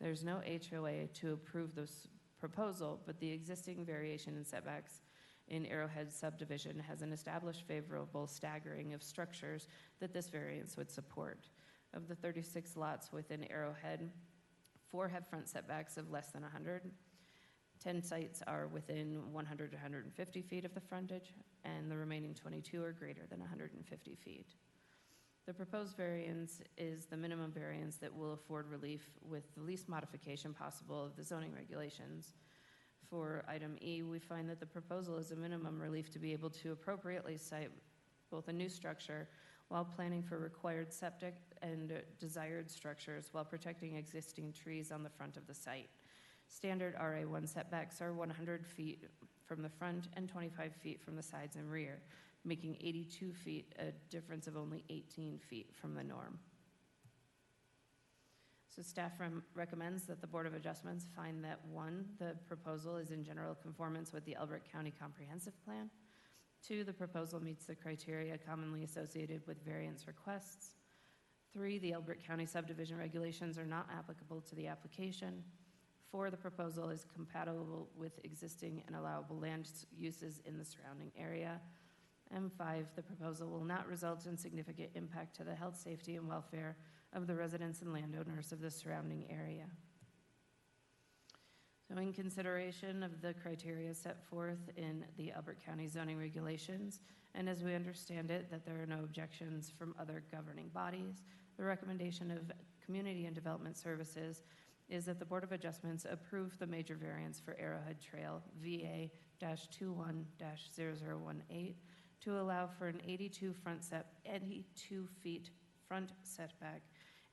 There's no HOA to approve this proposal, but the existing variation in setbacks in Arrowhead subdivision has an established favorable staggering of structures that this variance would support. Of the 36 lots within Arrowhead, 4 have front setbacks of less than 100. 10 sites are within 100 to 150 feet of the frontage, and the remaining 22 are greater than 150 feet. The proposed variance is the minimum variance that will afford relief with the least modification possible of the zoning regulations. For item E, we find that the proposal is a minimum relief to be able to appropriately site both a new structure while planning for required septic and desired structures while protecting existing trees on the front of the site. Standard RA1 setbacks are 100 feet from the front and 25 feet from the sides and rear, making 82 feet a difference of only 18 feet from the norm. So staff recommends that the Board of Adjustments find that 1, the proposal is in general conformance with the Elbert County Comprehensive Plan. 2, the proposal meets the criteria commonly associated with variance requests. 3, the Elbert County subdivision regulations are not applicable to the application. 4, the proposal is compatible with existing and allowable land uses in the surrounding area. And 5, the proposal will not result in significant impact to the health, safety, and welfare of the residents and landowners of the surrounding area. So in consideration of the criteria set forth in the Elbert County zoning regulations, and as we understand it, that there are no objections from other governing bodies, the recommendation of Community and Development Services is that the Board of Adjustments approve the major variance for Arrowhead Trail VA-21-0018 to allow for an 82 feet front setback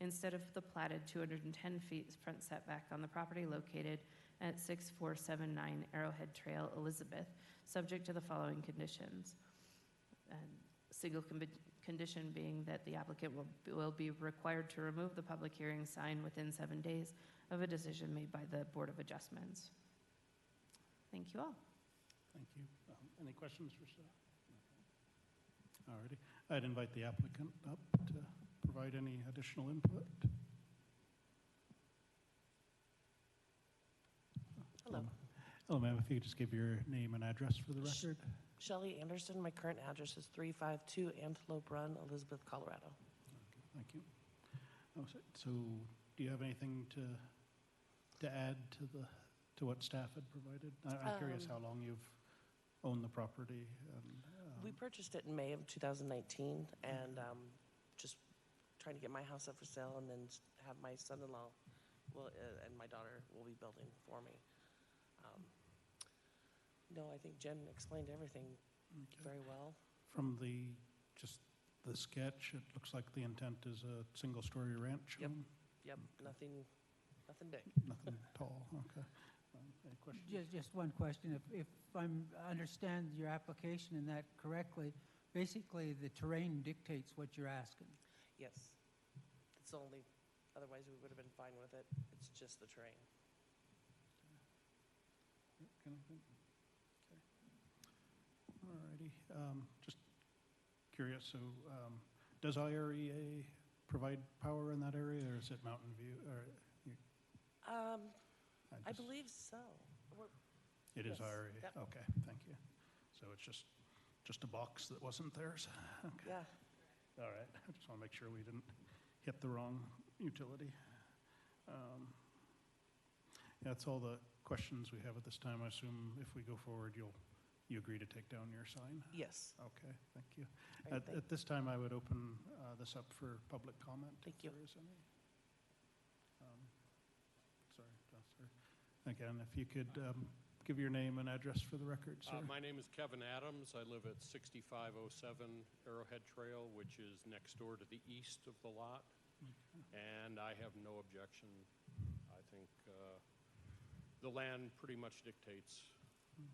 instead of the platted 210 feet front setback on the property located at 6479 Arrowhead Trail, Elizabeth, subject to the following conditions. Single condition being that the applicant will be required to remove the public hearing sign within 7 days of a decision made by the Board of Adjustments. Thank you all. Thank you. Any questions for staff? All righty. I'd invite the applicant up to provide any additional input. Hello. Hello, ma'am. If you could just give your name and address for the record. Shelley Anderson. My current address is 352 Antelope Run, Elizabeth, Colorado. Okay, thank you. So do you have anything to add to what staff had provided? I'm curious how long you've owned the property. We purchased it in May of 2019, and just trying to get my house up for sale, and then have my son-in-law and my daughter will be building for me. No, I think Jen explained everything very well. From the sketch, it looks like the intent is a single-story ranch Yep. home? Yep, nothing big. Nothing tall, okay. Any questions? Just one question. If I understand your application in that correctly, basically the terrain dictates what you're asking. Yes. It's only, otherwise we would have been fine with it. It's just the terrain. Anything? Okay. All righty. Just curious, so does IREA provide power in that area, or is it Mountain View? I believe so. It is yes. IREA? Yep. Okay, thank you. So it's just a box that wasn't theirs? Okay. Yeah. All right, I just want to make sure we didn't hit the wrong utility. That's all the questions we have at this time. I assume if we go forward, you agree to take down your sign? Yes. Okay, thank you. All right, At this time, I would open this up for public comment. Thank if you. there is any. Sorry. Again, if you could give your name and address for the record, sir. My name is Kevin Adams. I live at 6507 Arrowhead Trail, which is next door to the east of the lot. And I have no objection. I think the land pretty much dictates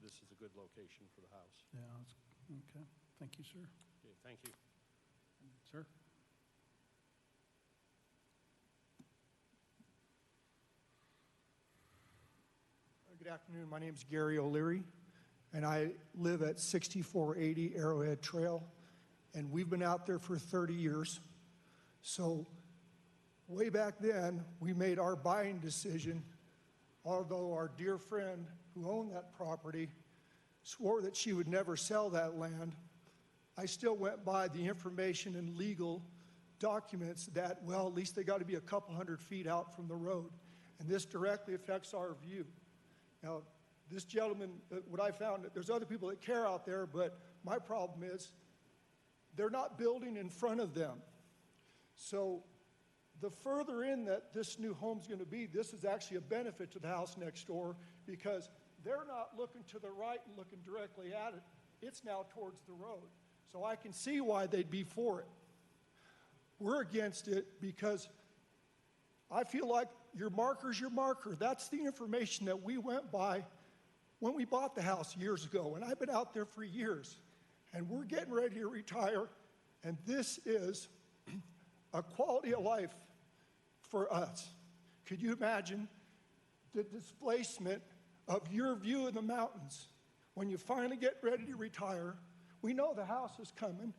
this is a good location for the house. Yeah, okay. Thank you, sir. Okay, thank you. Sir? Good afternoon. My name is Gary O'Leary, and I live at 6480 Arrowhead Trail, and we've been out there for 30 years. So way back then, we made our buying decision, although our dear friend who owned that property swore that she would never sell that land. I still went by the information and legal documents that, well, at least they got to be a couple hundred feet out from the road. And this directly affects our view. Now, this gentleman, what I found, there's other people that care out there, but my problem is they're not building in front of them. So the further in that this new home's going to be, this is actually a benefit to the house next door because they're not looking to the right and looking directly at it. It's now towards the road. So I can see why they'd be for it. We're against it because I feel like your marker's your marker. That's the information that we went by when we bought the house years ago. And I've been out there for years. And we're getting ready to retire. And this is a quality of life for us. Could you imagine the displacement of your view of the mountains when you finally get ready to retire? We know the house is coming,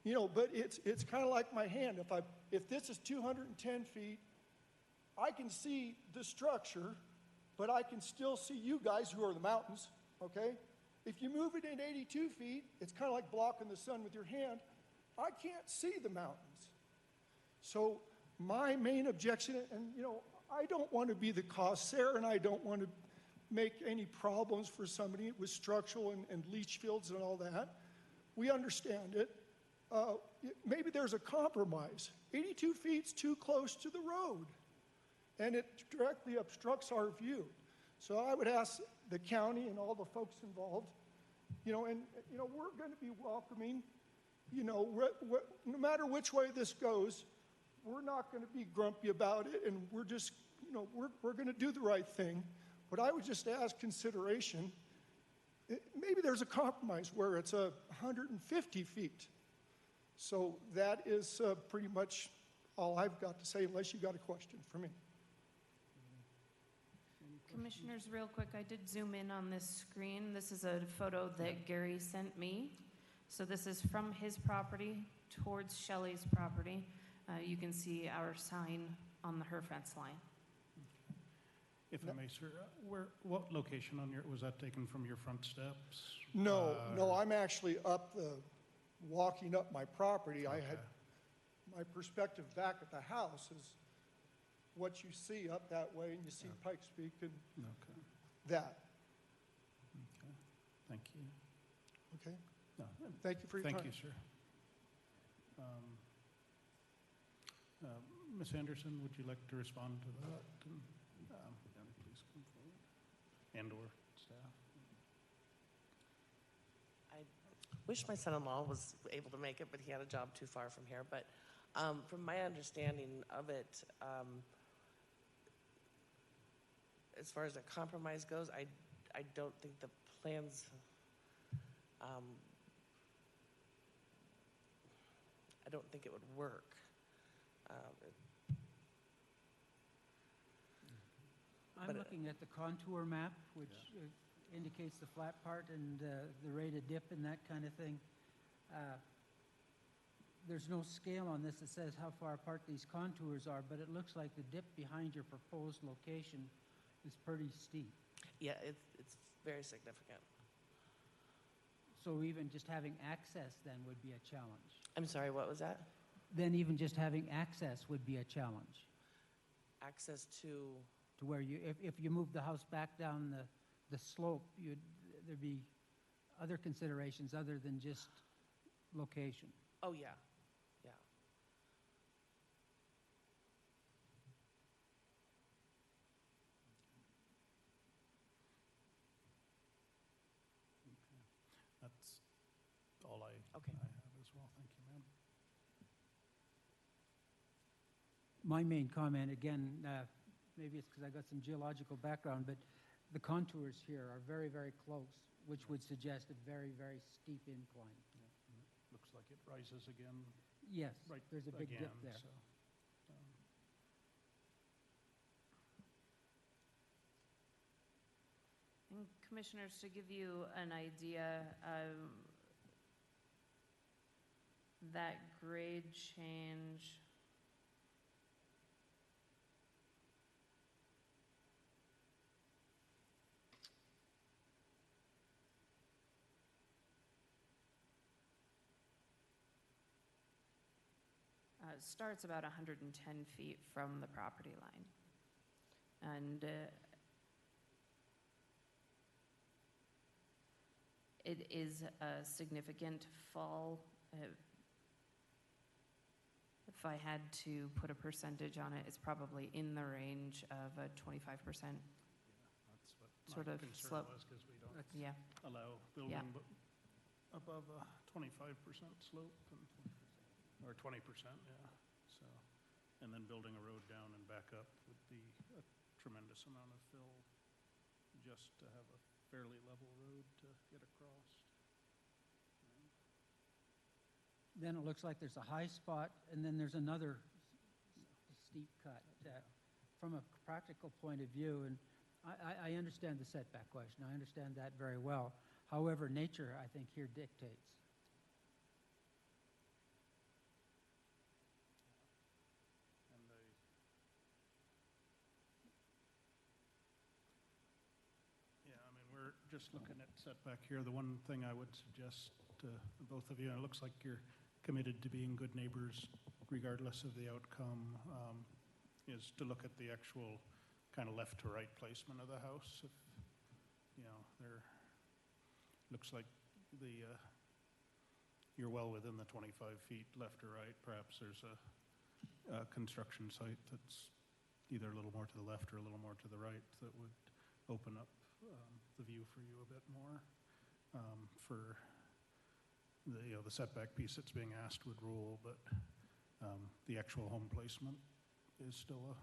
you know, but it's kind of like my hand. If this is 210 feet, I can see the structure, but I can still see you guys who are the mountains, okay? If you move it in 82 feet, it's kind of like blocking the sun with your hand. I can't see the mountains. So my main objection, and you know, I don't want to be the causaire, and I don't want to make any problems for somebody with structural and leach fields and all that. We understand it. Maybe there's a compromise. 82 feet's too close to the road, and it directly obstructs our view. So I would ask the county and all the folks involved, you know, and you know, we're going to be welcoming, you know, no matter which way this goes, we're not going to be grumpy about it, and we're just, you know, we're going to do the right thing. But I would just ask consideration, maybe there's a compromise where it's 150 feet. So that is pretty much all I've got to say, unless you got a question for me. Commissioners, real quick, I did zoom in on this screen. This is a photo that Gary sent me. So this is from his property towards Shelley's property. You can see our sign on her fence line. If I may, sir, what location on was that taken from your front steps? No, I'm actually walking up my property. Okay. I had, my perspective back at the house is what you see up that way, and you see Pikes Peak and Okay. that. Okay. Thank you. Okay? No, Thank you for your time. thank you, sir. Ms. Anderson, would you like to respond to that? And, please come forward. And/or staff. I wish my son-in-law was able to make it, but he had a job too far from here. But from my understanding of it, as far as a compromise goes, I don't think the plans, I don't think it would work. I'm looking at the contour map, which indicates the flat part and the rate of dip and that kind of thing. There's no scale on this that says how far apart these contours are, but it looks like the dip behind your proposed location is pretty steep. Yeah, it's very significant. So even just having access then would be a challenge. I'm sorry, what was that? Then even just having access would be a challenge. Access to, To where you, if you move the house back down the slope, there'd be other considerations other than just location. oh yeah, yeah. That's all I Okay. have as well. Thank you, ma'am. My main comment, again, maybe it's because I got some geological background, but the contours here are very, very close, which would suggest a very, very steep incline. Looks like it rises again. Yes, Right there's a big dip again, there. so, And commissioners, to give you an idea, that grade change, starts about 110 feet from the property line. And it is a significant fall. If I had to put a percentage on it, it's probably in the range of a 25%. That's what Sort my of concern slope. was, because we don't Yeah, allow building above a 25% slope, or 20%, yeah, so. And then building a road down and back up would be a tremendous amount of fill just to have a fairly level road to get across. Then it looks like there's a high spot, and then there's another steep cut. From a practical point of view, and I understand the setback question, I understand that very well. However, nature, I think, here dictates. And yeah, I mean, we're just looking at setback here. The one thing I would suggest to both of you, and it looks like you're committed to being good neighbors regardless of the outcome, is to look at the actual kind of left to right placement of the house. If, you know, there looks like you're well within the 25 feet left or right. Perhaps there's a construction site that's either a little more to the left or a little more to the right that would open up the view for you a bit more. For the setback piece that's being asked would rule, but the actual home placement is still a.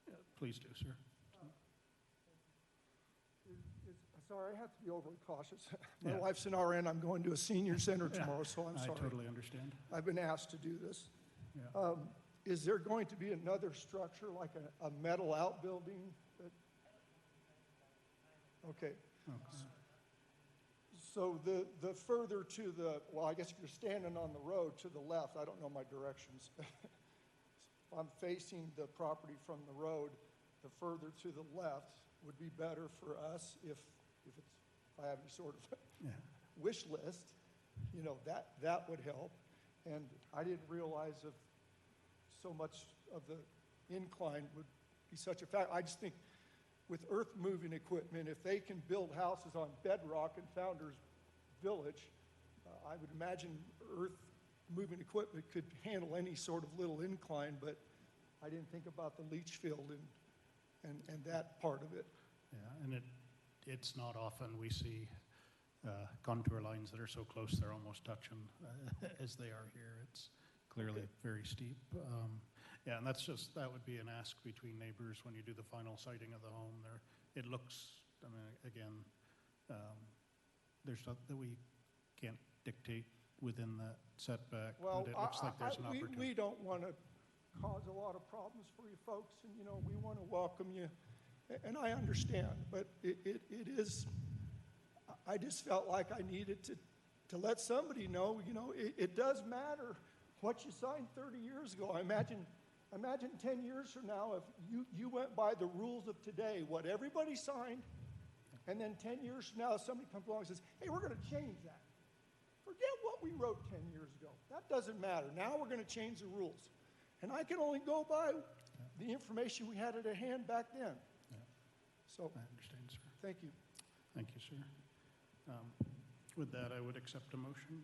Yeah, please do, sir. Sorry, I have to be overly cautious. My wife's an RN. I'm going to a senior center tomorrow, so I'm sorry. I totally understand. I've been asked to do this. Yeah. Is there going to be another structure, like a metal outbuilding? Okay. So the further to the, well, I guess if you're standing on the road to the left, I don't know my directions. If I'm facing the property from the road, the further to the left would be better for us if I have any sort of wish list, that would help. And I didn't realize of so much of the incline would be such a fact. I just think with earth moving equipment, if they can build houses on bedrock in Founders Village, I would imagine earth moving equipment could handle any sort of little incline, but I didn't think about the leach field and that part of it. Yeah, and it's not often we see contour lines that are so close they're almost touching as they are here. It's clearly very steep. Yeah, and that would be an ask between neighbors when you do the final siting of the home. It looks, I mean, again, there's stuff that we can't dictate within that setback, Well, but it looks like there's an opportunity. we don't want to cause a lot of problems for you folks, and, we want to welcome you, and I understand, but it is, I just felt like I needed to let somebody know, it does matter what you signed 30 years ago. I imagine 10 years from now, if you went by the rules of today, what everybody signed, and then 10 years from now, somebody comes along and says, hey, we're going to change that. Forget what we wrote 10 years ago. That doesn't matter. Now we're going to change the rules. And I can only go by the information we had at hand back then. Yeah. So, I understand, sir. thank you. Thank you, sir. With that, I would accept a motion.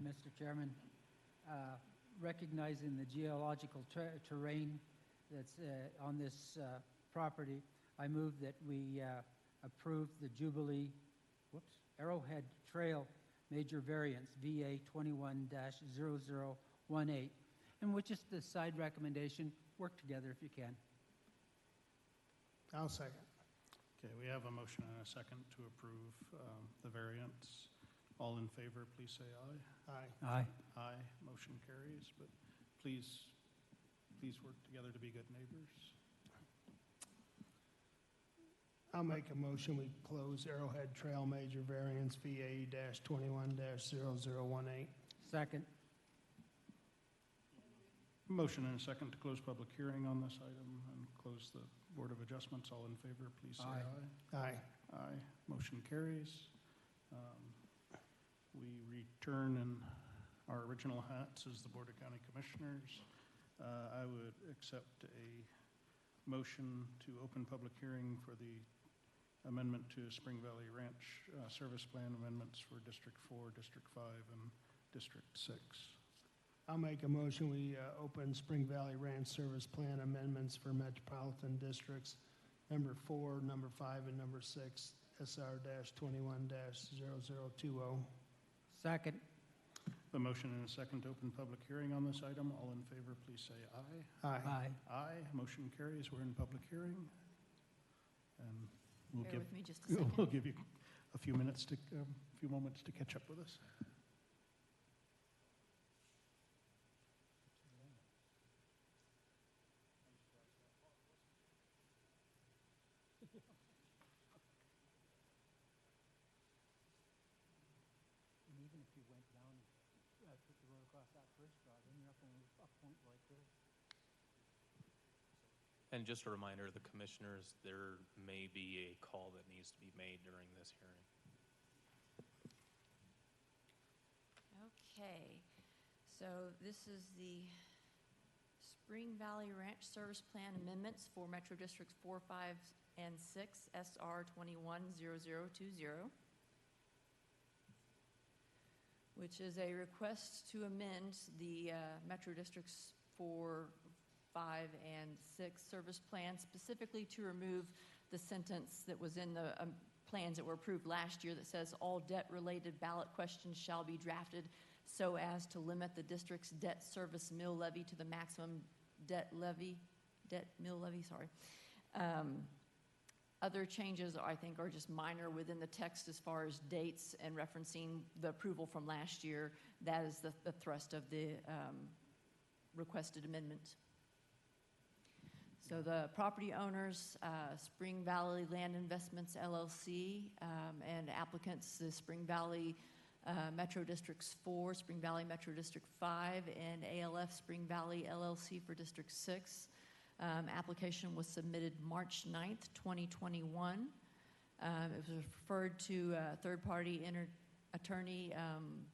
Mr. Chairman, recognizing the geological terrain that's on this property, I move that we approve the Jubilee Arrowhead Trail Major Variance VA 21-0018, and with just the side recommendation, work together if you can. I'll second. Okay, we have a motion and a second to approve the variance. All in favor, please say aye. Aye. Aye. Aye, motion carries, but please work together to be good neighbors. I'll make a motion, we close Arrowhead Trail Major Variance VA-21-0018. Second. Motion and a second to close public hearing on this item and close the Board of Adjustments. All in favor, please say aye. Aye. Aye, motion carries. We return in our original hats as the Board of County Commissioners. I would accept a motion to open public hearing for the amendment to Spring Valley Ranch Service Plan amendments for District 4, District 5, and District 6. I'll make a motion, we open Spring Valley Ranch Service Plan amendments for metropolitan districts number 4, number 5, and number 6, SR-21-0020. Second. A motion and a second to open public hearing on this item. All in favor, please say aye. Aye. Aye. Motion carries. We're in public hearing. And we'll Bear give, with me just a second. we'll give you a few moments to catch up with us. And even if you went down, took the road across that first draw, then you're up on a point right there. And just a reminder, the commissioners, there may be a call that needs to be made during this hearing. Okay, so this is the Spring Valley Ranch Service Plan amendments for Metro Districts 4, 5, and 6, SR 21-0020, which is a request to amend the Metro Districts 4, 5, and 6 service plan, specifically to remove the sentence that was in the plans that were approved last year that says all debt-related ballot questions shall be drafted so as to limit the district's debt service mill levy to the maximum debt mill levy, sorry. Other changes, I think, are just minor within the text as far as dates and referencing the approval from last year. That is the thrust of the requested amendment. So the property owners, Spring Valley Land Investments LLC, and applicants, the Spring Valley Metro Districts 4, Spring Valley Metro District 5, and ALF Spring Valley LLC for District 6. Application was submitted March 9th, 2021. It was referred to third-party attorney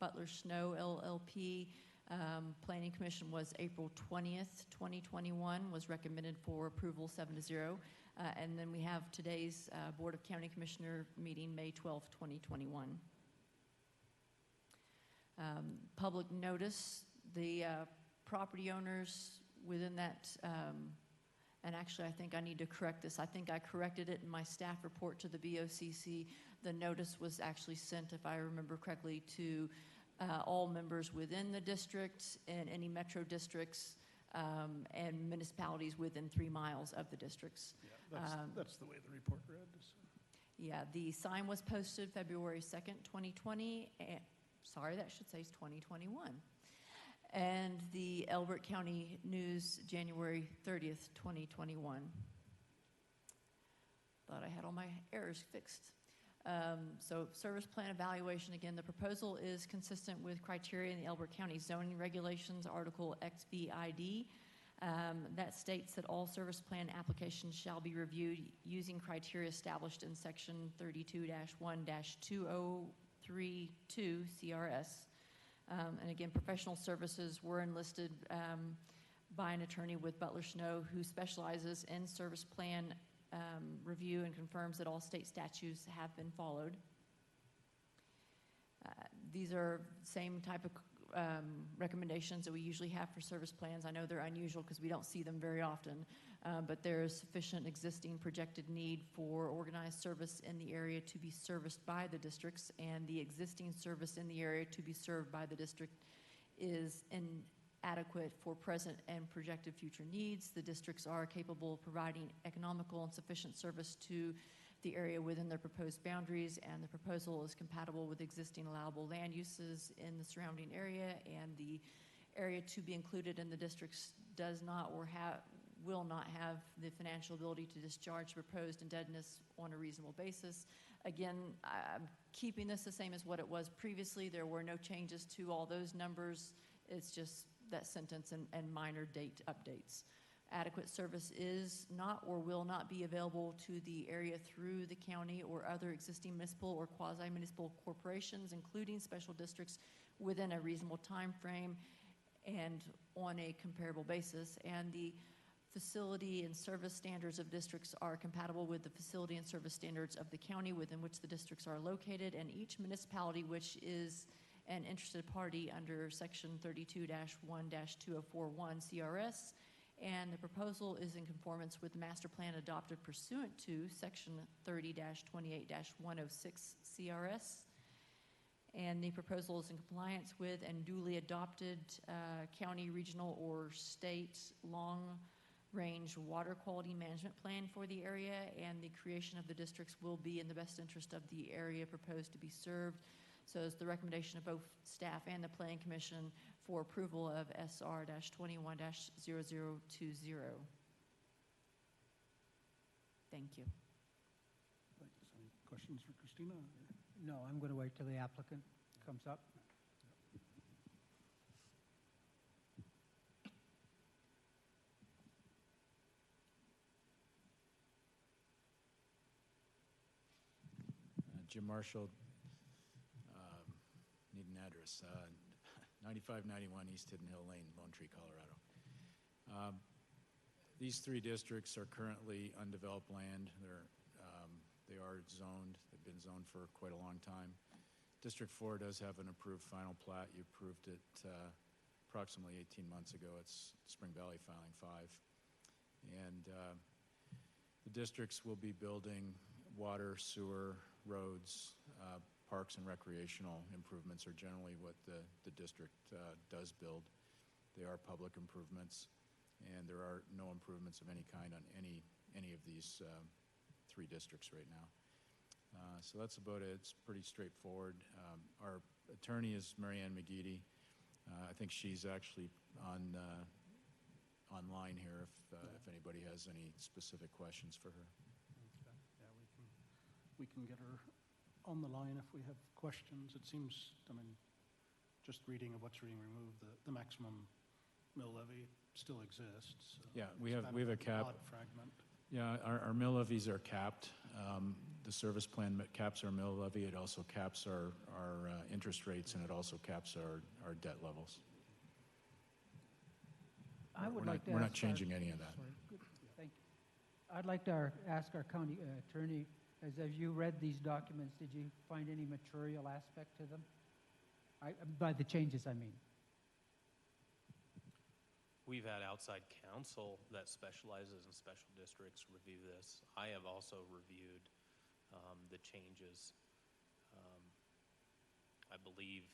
Butler Snow LLP. Planning Commission was April 20th, 2021, was recommended for approval 7-0. And then we have today's Board of County Commissioner meeting May 12th, 2021. Public notice, the property owners within that, and actually I think I need to correct this. I think I corrected it in my staff report to the BOCC. The notice was actually sent, if I remember correctly, to all members within the district and any metro districts and municipalities within 3 miles of the districts. Yeah, that's the way the report read. So. Yeah, the sign was posted February 2nd, 2020. Sorry, that should say 2021. And the Elbert County News, January 30th, 2021. Thought I had all my errors fixed. So service plan evaluation, again, the proposal is consistent with criteria in the Elbert County zoning regulations, Article XVID. That states that all service plan applications shall be reviewed using criteria established in Section 32-1-2032 CRS. And again, professional services were enlisted by an attorney with Butler Snow who specializes in service plan review and confirms that all state statutes have been followed. These are same type of recommendations that we usually have for service plans. I know they're unusual because we don't see them very often, but there is sufficient existing projected need for organized service in the area to be serviced by the districts, and the existing service in the area to be served by the district is inadequate for present and projected future needs. The districts are capable of providing economical and sufficient service to the area within their proposed boundaries, and the proposal is compatible with existing allowable land uses in the surrounding area, and the area to be included in the districts does not or will not have the financial ability to discharge proposed indebtedness on a reasonable basis. Again, I'm keeping this the same as what it was previously. There were no changes to all those numbers. It's just that sentence and minor date updates. adequate service is not or will not be available to the area through the county or other existing municipal or quasi-municipal corporations, including special districts, within a reasonable time frame and on a comparable basis. And the facility and service standards of districts are compatible with the facility and service standards of the county within which the districts are located, and each municipality which is an interested party under Section 32-1-2041 CRS, and the proposal is in conformance with the master plan adopted pursuant to Section 30-28-106 CRS, and the proposal is in compliance with and duly adopted county, regional, or state long-range water quality management plan for the area, and the creation of the districts will be in the best interest of the area proposed to be served. So it's the recommendation of both staff and the Planning Commission for approval of SR-21-0020. Thank you. Thanks. Any questions for Christina? No, I'm going to wait till the applicant comes up. Jim Marshall, need an address, 9591 East Hidden Hill Lane, Lone Tree, Colorado. These three districts are currently undeveloped land. They are zoned. They've been zoned for quite a long time. District 4 does have an approved final plat. You approved it approximately 18 months ago. It's Spring Valley Filing 5. And the districts will be building water, sewer, roads, parks and recreational improvements are generally what the district does build. They are public improvements, and there are no improvements of any kind on any of these three districts right now. So that's about it. It's pretty straightforward. Our attorney is Marianne McGeady. I think she's actually online here if anybody has any specific questions for her. Okay. Yeah, we can get her on the line if we have questions. It seems, I mean, just reading of what's being removed, the maximum mill levy still exists. So Yeah, we it's have kind of a an cap. odd fragment. Yeah, our mill levies are capped. The service plan caps our mill levy. It also caps our interest rates, and it also caps our debt levels. We're not changing any of that. Sorry. Thank you. I'd like to ask our county attorney, as you read these documents, did you find any material aspect to them? By the changes, I mean. We've had outside counsel that specializes in special districts review this. I have also reviewed the changes. I believe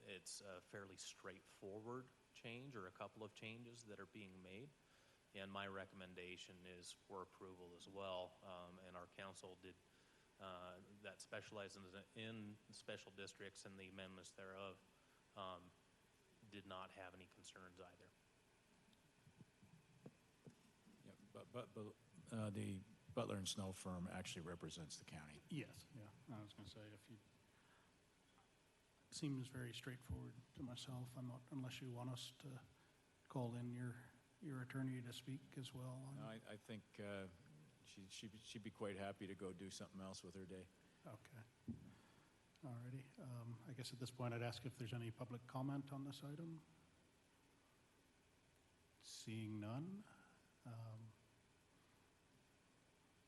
it's a fairly straightforward change, or a couple of changes that are being made. And my recommendation is for approval as well. And our counsel that specializes in special districts and the amendments thereof did not have any concerns either. Yeah, but the Butler and Snow firm actually represents the county. Yes, yeah. I was going to say, seems very straightforward to myself. Unless you want us to call in your attorney to speak as well. No, I think she'd be quite happy to go do something else with her day. Okay. All righty. I guess at this point I'd ask if there's any public comment on this item. Seeing none,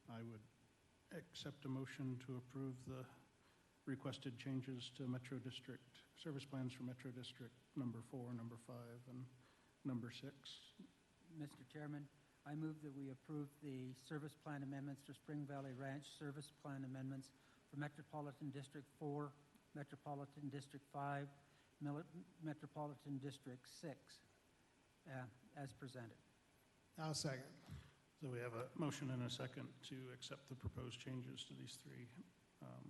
I would accept a motion to approve the requested changes to Metro District service plans for Metro District number 4, number 5, and number 6. Mr. Chairman, I move that we approve the service plan amendments for Spring Valley Ranch, service plan amendments for Metropolitan District 4, Metropolitan District 5, Metropolitan District 6, as presented. I'll second. So we have a motion and a second to accept the proposed changes to these three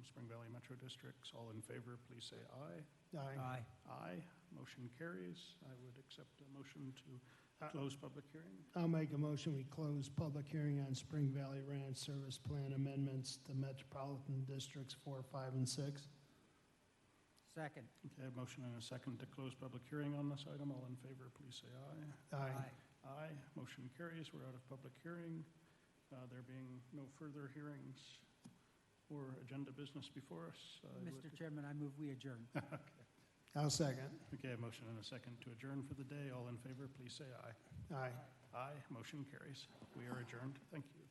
Spring Valley Metro districts. All in favor, please say aye. Aye. Aye. Motion carries. I would accept a motion to close public hearing. I'll make a motion, we close public hearing on Spring Valley Ranch Service Plan amendments to Metropolitan Districts 4, 5, and 6. Second. Okay, a motion and a second to close public hearing on this item. All in favor, please say aye. Aye. Aye. Motion carries. We're out of public hearing. There being no further hearings or agenda business before us. Mr. Chairman, I move we adjourn. I'll second. Okay, a motion and a second to adjourn for the day. All in favor, please say aye. Aye. Aye. Motion carries. We are adjourned. Thank you.